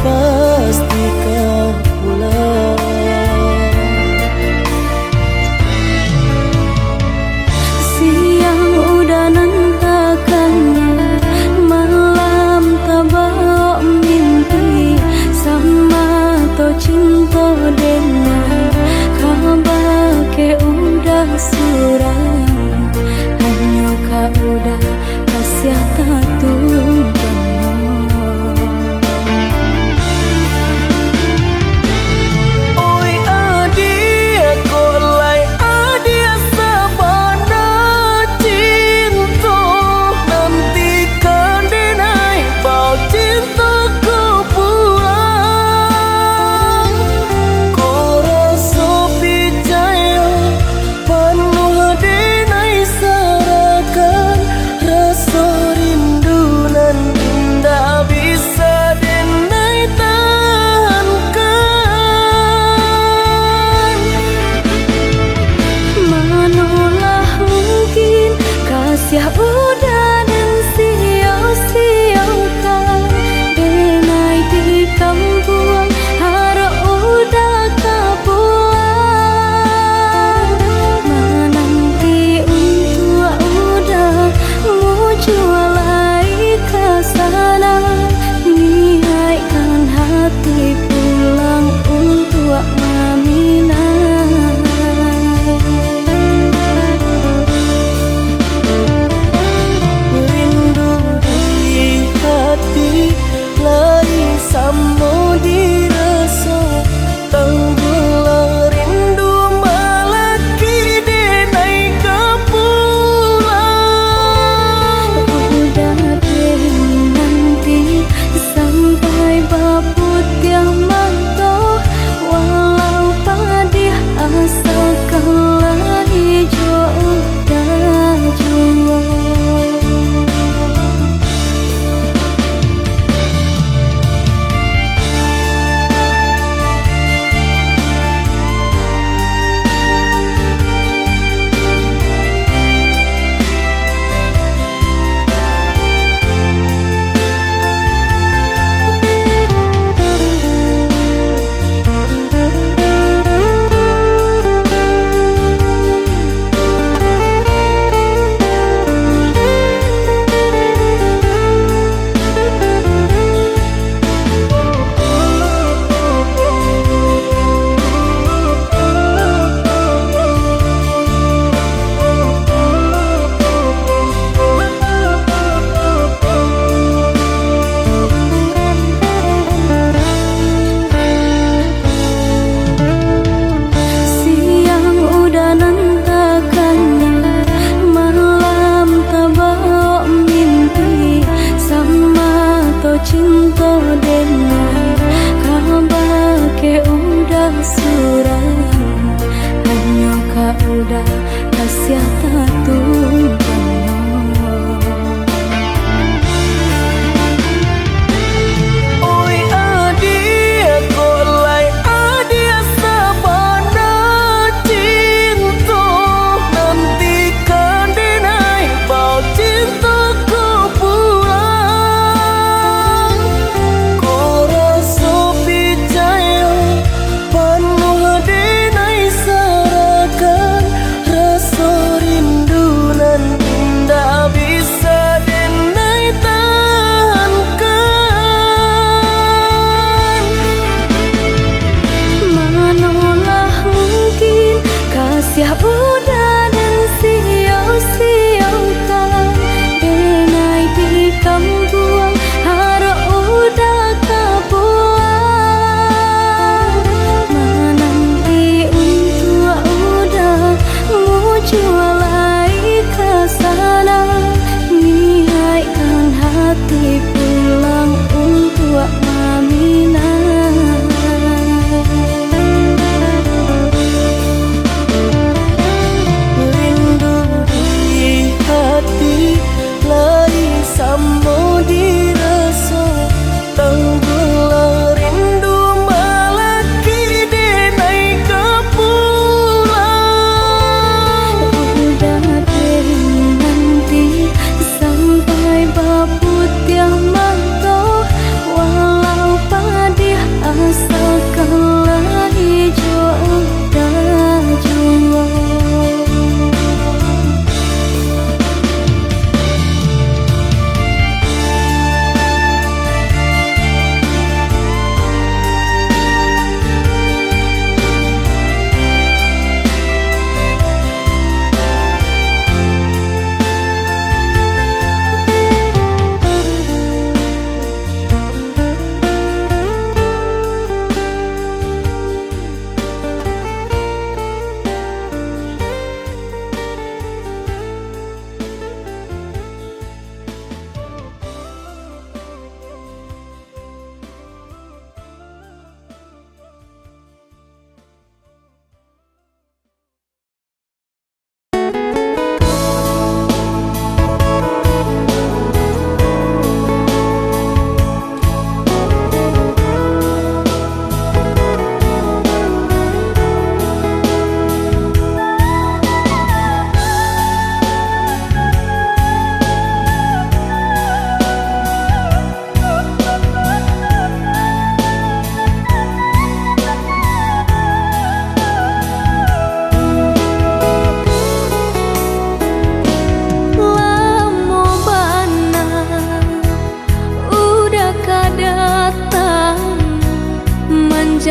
B: pasti kau pulang.
A: Siang udah nantakannya, malam tabak mimpi, sama to cinta dengan kabar ke udah surang, hanya kau udah kasih tatu benar.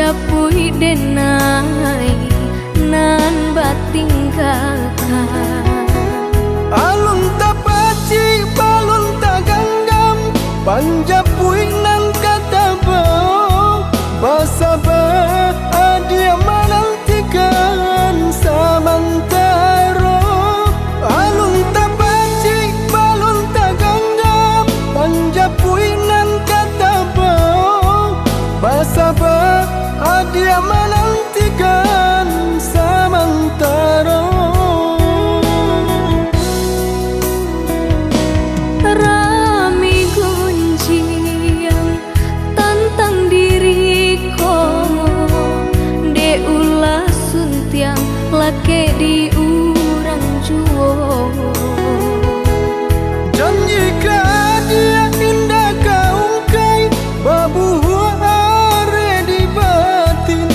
A: Japui denai nan bating kakak
B: Alun tapaci balun taganggam Panjapui nan katabau Basaba adia menantikan samantara Alun tapaci balun taganggam Panjapui nan katabau Basaba adia menantikan samantara
A: Rami gunjiang tantang diriku De ulah suntiang lake di urang juo
B: Janji ka dia indah kaungkai Babuhua are di batin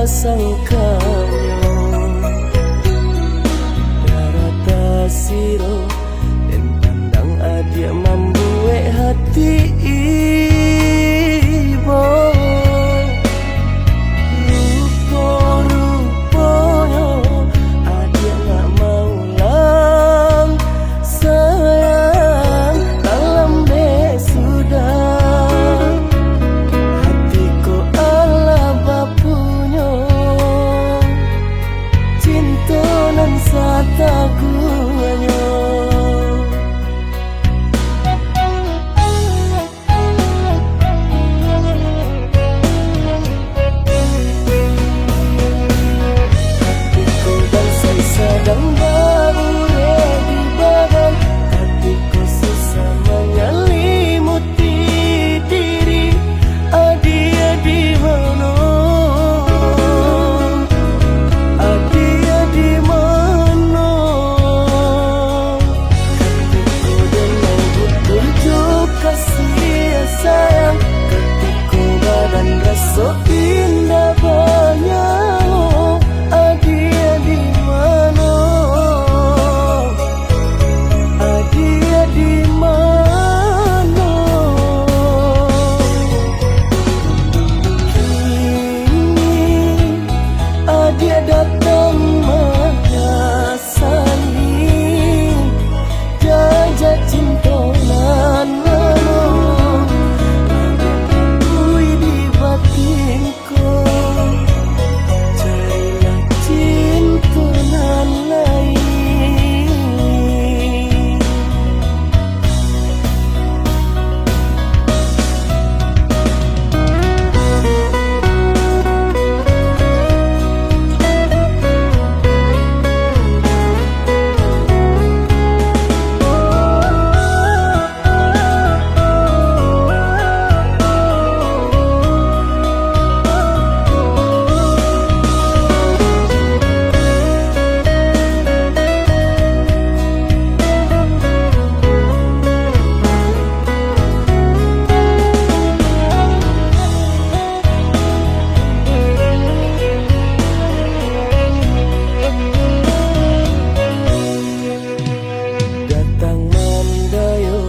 B: sangkanyo darata siro dan pandang adia membuat hati ibo rupo-rupoyo adia gak mau lang sayang dalam sudah hatiku ala bapunyo cinta nan sataguanyo sedang berure di badan hatiku susah menyelimuti diri adia di mana adia di mana hatiku dengan butuh juga kasih sayang hatiku badan rasa indah banyak adia di mana adia di mana kini adia datang mengasani jajah cinta nan mana adui di batinku carilah cinta nan lain datang mandayo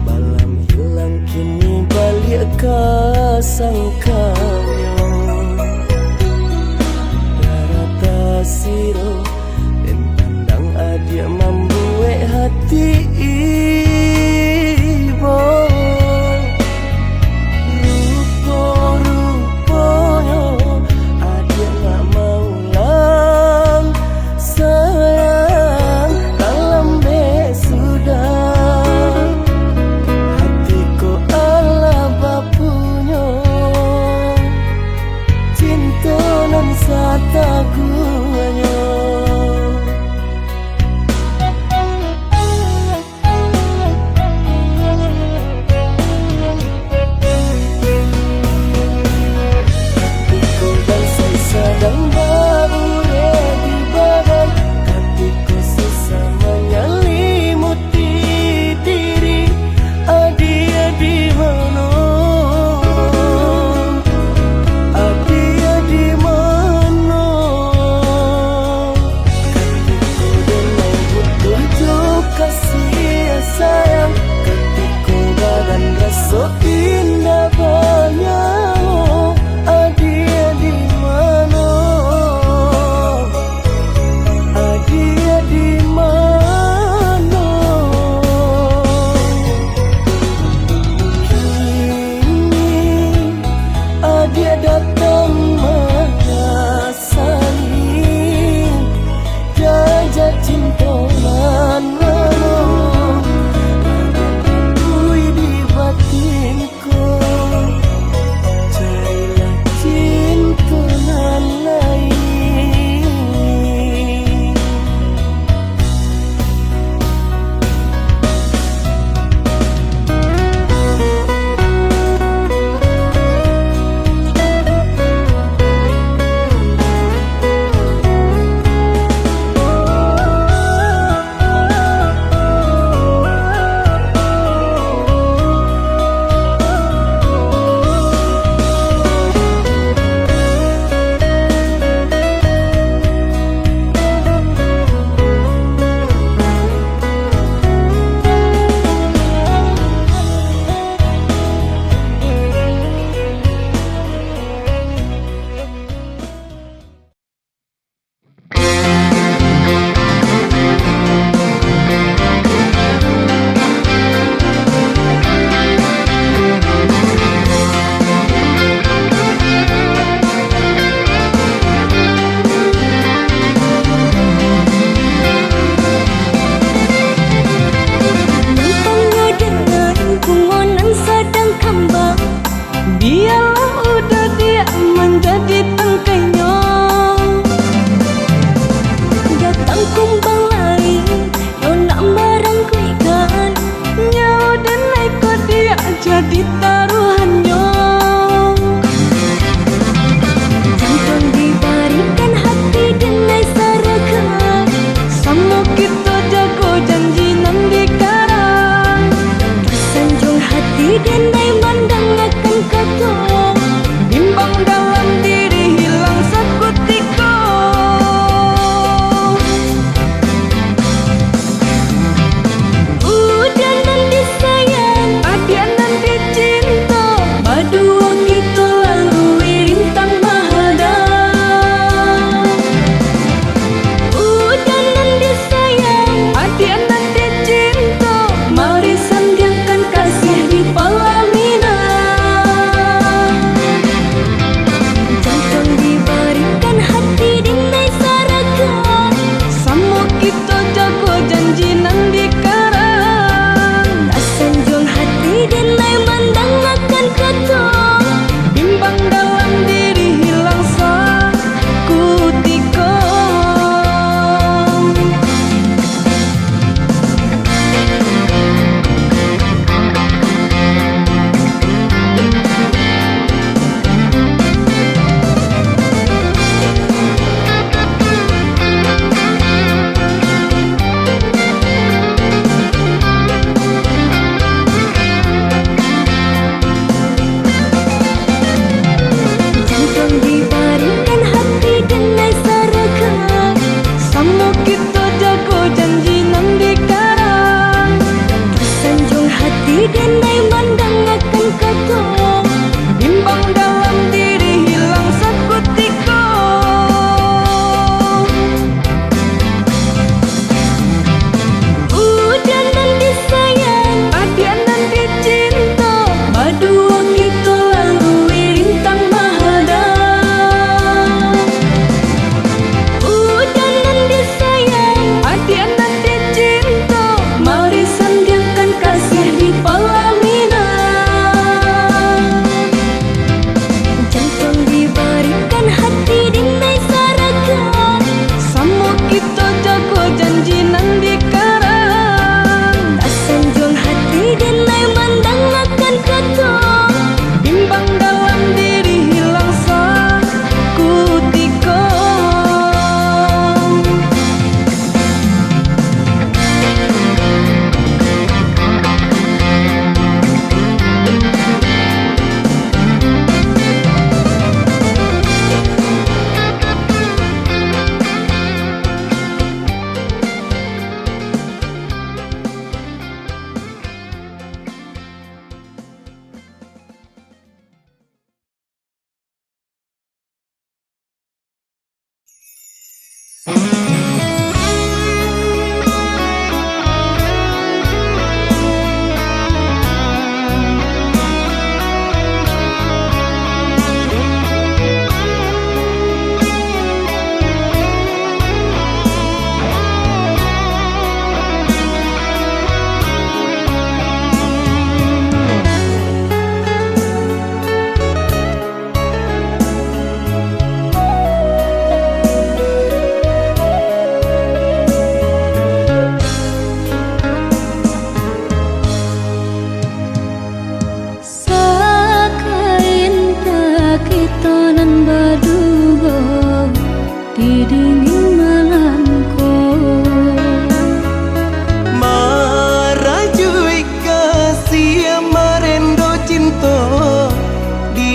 B: balam hilang kini balik kasangkanyo darata siro dan pandang adia membuat hati ibo rupo-rupoyo adia gak mau lang sayang dalam sudah hatiku ala bapunyo cinta nan sataguanyo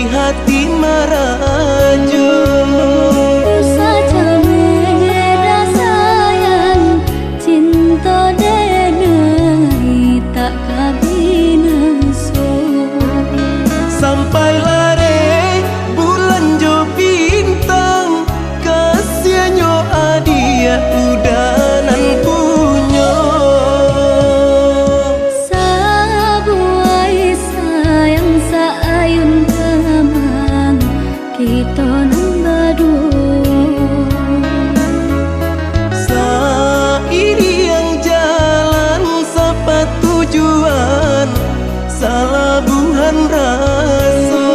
B: hati merajo.
A: Saja beda sayang, cinta denai tak kabinaso.
B: Sampai lare bulan jo bintang, kasihanyo adia udanan punyo.
A: Sabuai sayang saayun kemang, kita nang badu.
B: Sairi yang jalan sapa tujuan, salah buhan rasa.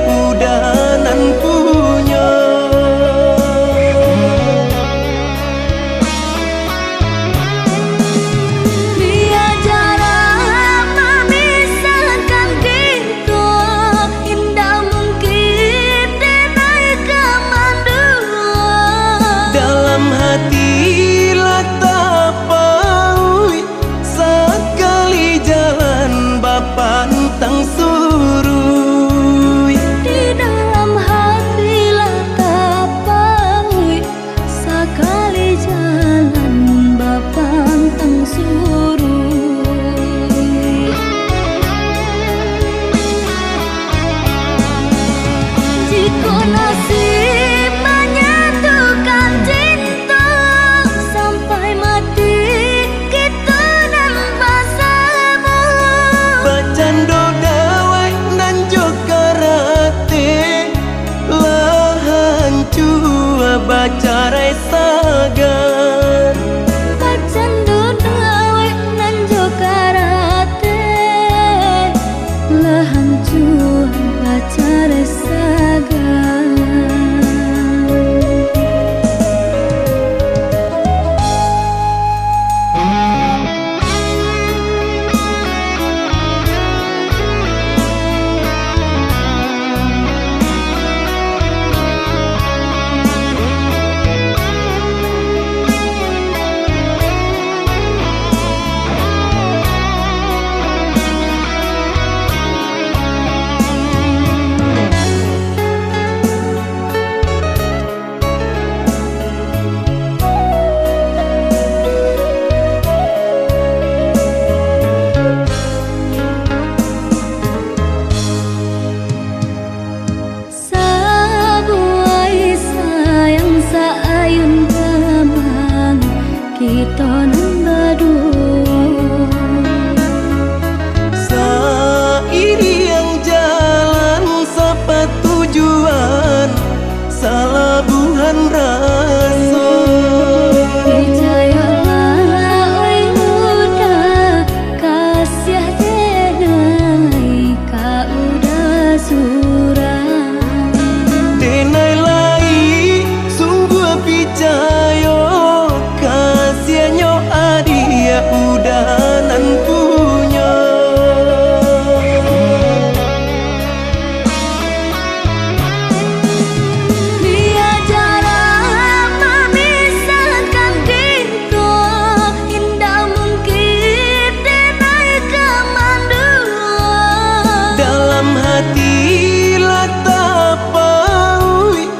B: Udanan punya
A: dia jarak memisahkan kita, indah mungkin denai kemandua.
B: dalam hati lah tapaui, sekali jalan bapa tang suruh.
A: Jika nasib menyatukan cinta, sampai mati kita nampak sama.
B: Bacando dawai nan jokarate, lahan cua bacarai sagan.
A: Bacando dawai nan jokarate, lahan cua bacarai sagan. Kita nang badu.
B: Sairi yang jalan sapa tujuan, salah buhan rasa.
A: Percayalah oi muda, kasih denai ka udah surah.
B: Denai lai sungguh picayo, kasihanyo adia udanan punya.
A: Dia jarak memisahkan kita, indah mungkin denai kemandua.
B: Dalam hati lah tapaui,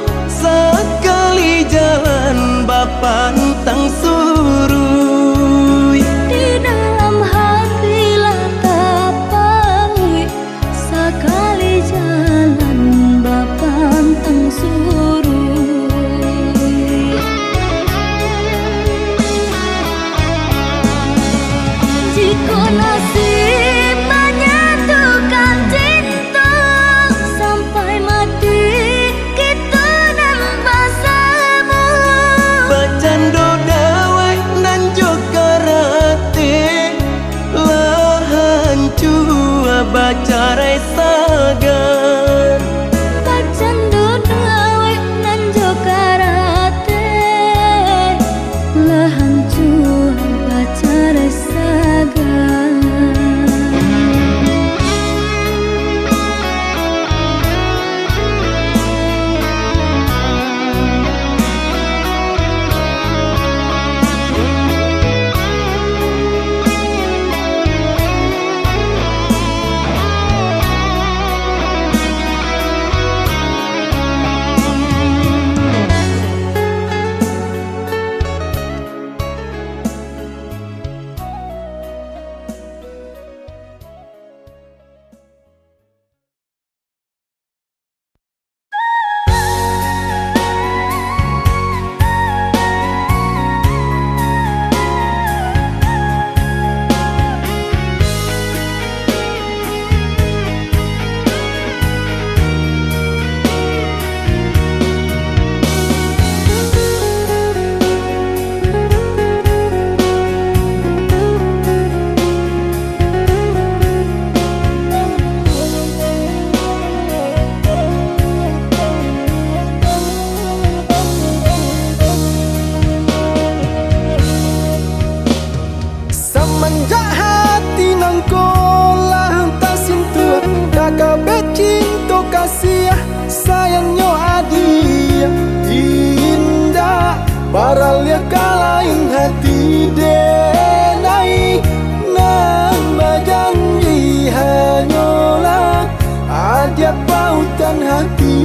B: Baralya kalain hati denai nambah janji hanyalah ada pautan hati.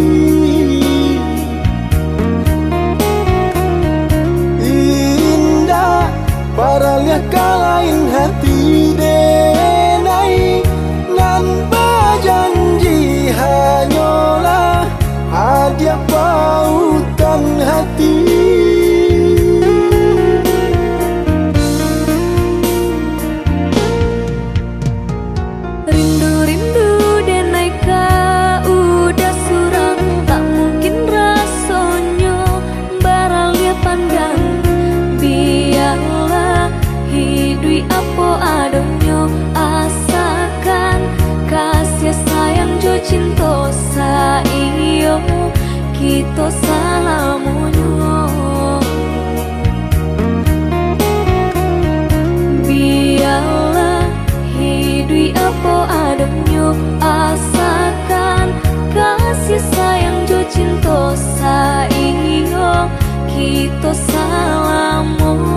B: Indah baralya kalain hati denai nambah janji hanyalah ada pautan hati.
A: Apo adonyo asakan kasih sayang jo cinta saiyo kita salamunyo. Biarlah hidup apo adonyo asakan kasih sayang jo cinta saiyo kita salamunyo.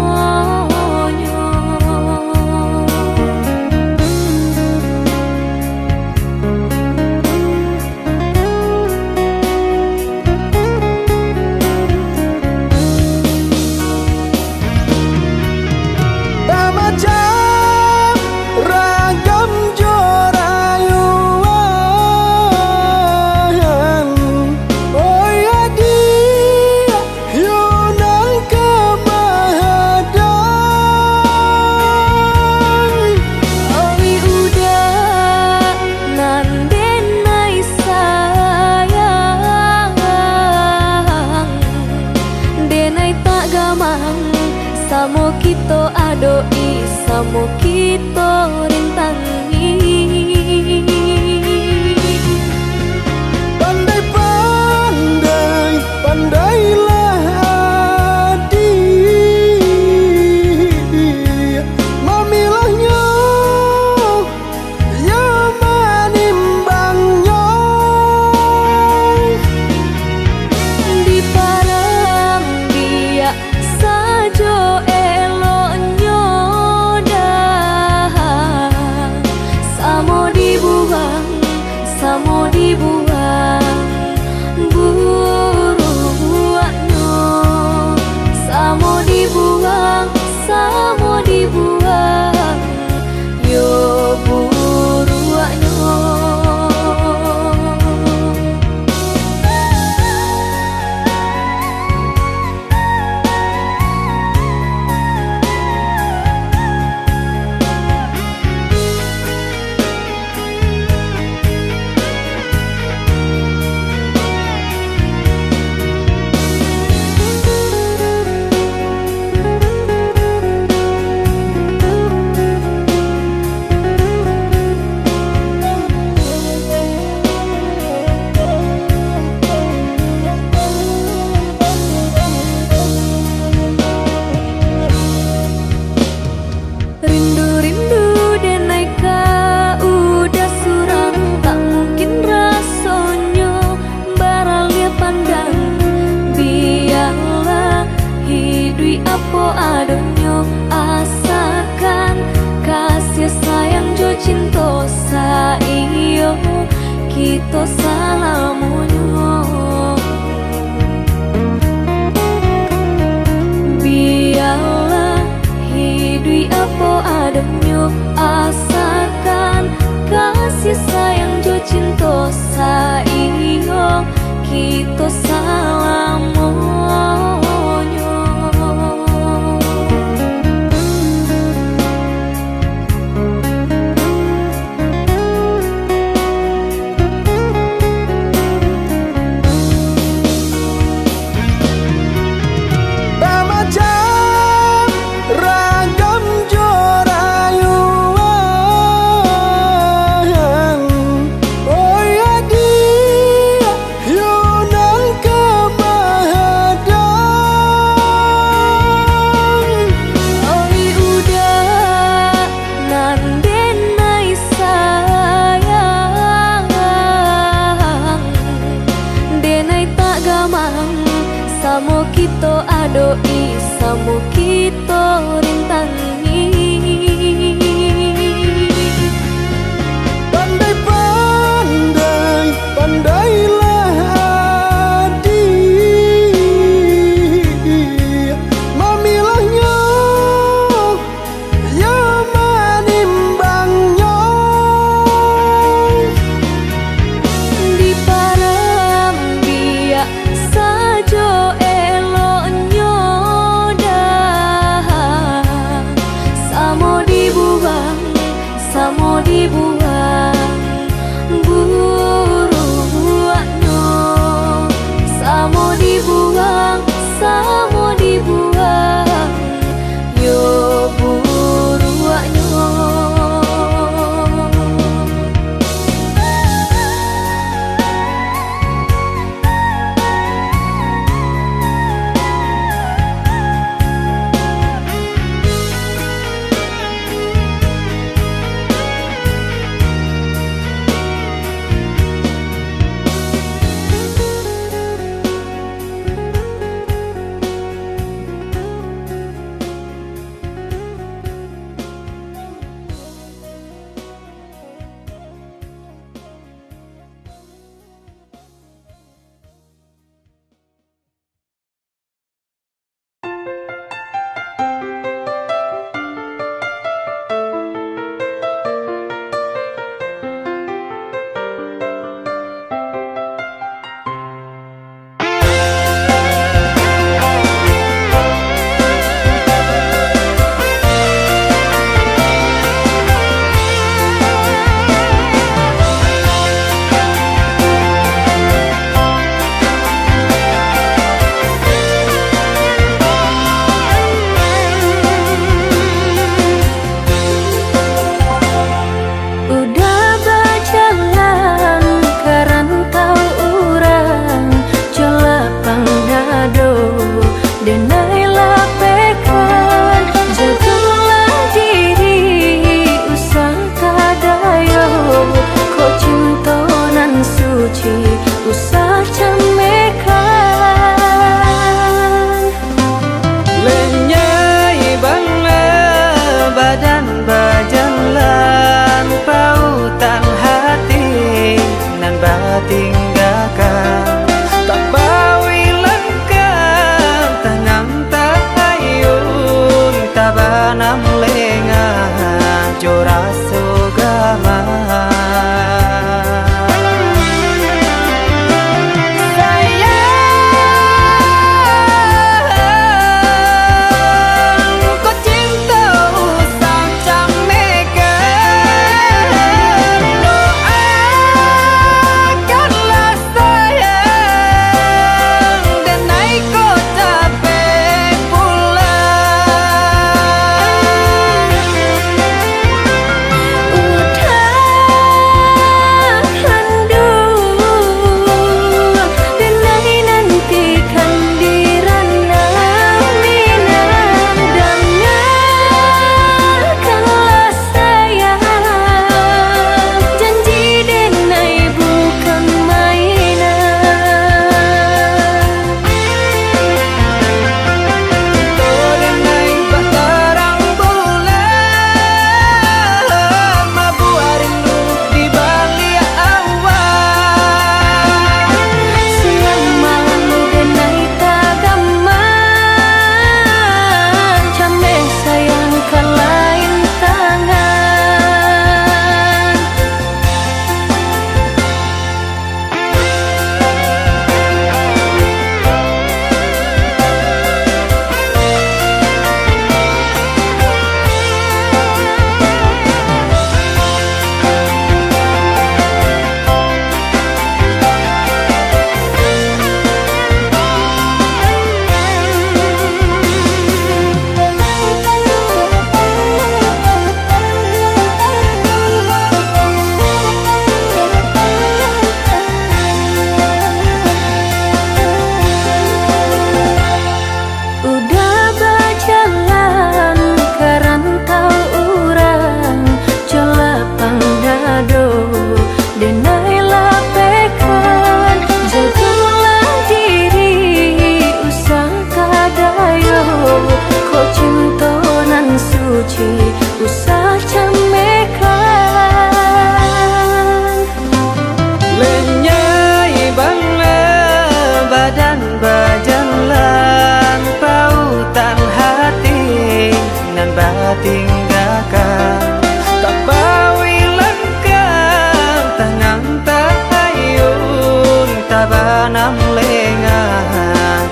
A: Samo kita adoi, samo kita rintangi.
B: Pandai-pandai, pandailah adik memilahnya, ya menimbangnya.
A: Di parang dia sajo eloknya dah, samo dibuang buruannya, samo dibuang yo buruannya. Apo adonyo asakan kasih sayang jo cinta saiyo kita salamunyo. Biarlah hidup apo adonyo asakan kasih sayang jo cinta saiyo kita salamunyo.
B: Oh ya dia, you nang
A: doi samu kita rintangi.
B: Pandai-pandai, pandailah adik, memilahnya ya menimbangnya.
A: Di parambia sajo eloknya dah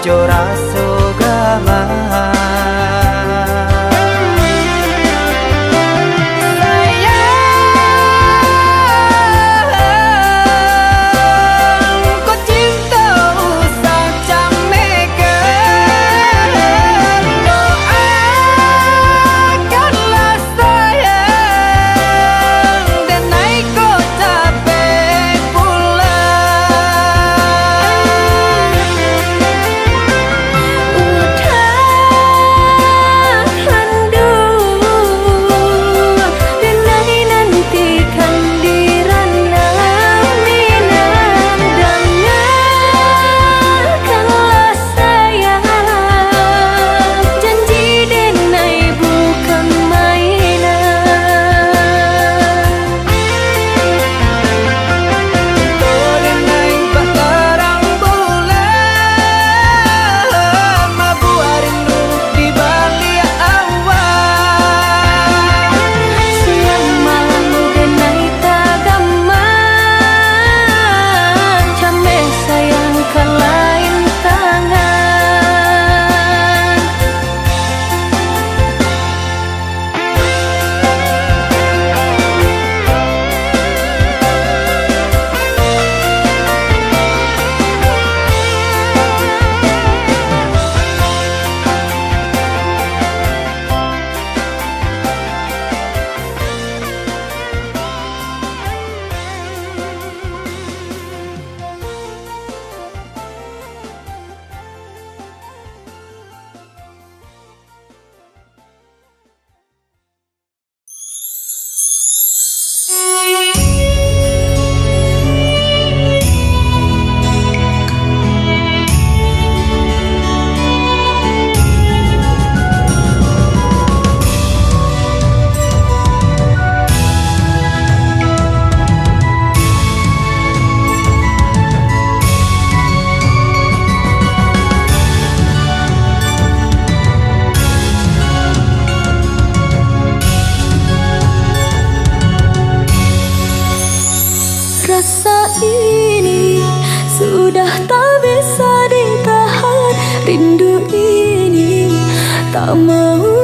C: ojo raso gaman.
A: Rasa ini sudah tak bisa ditahan, rindu ini tak mau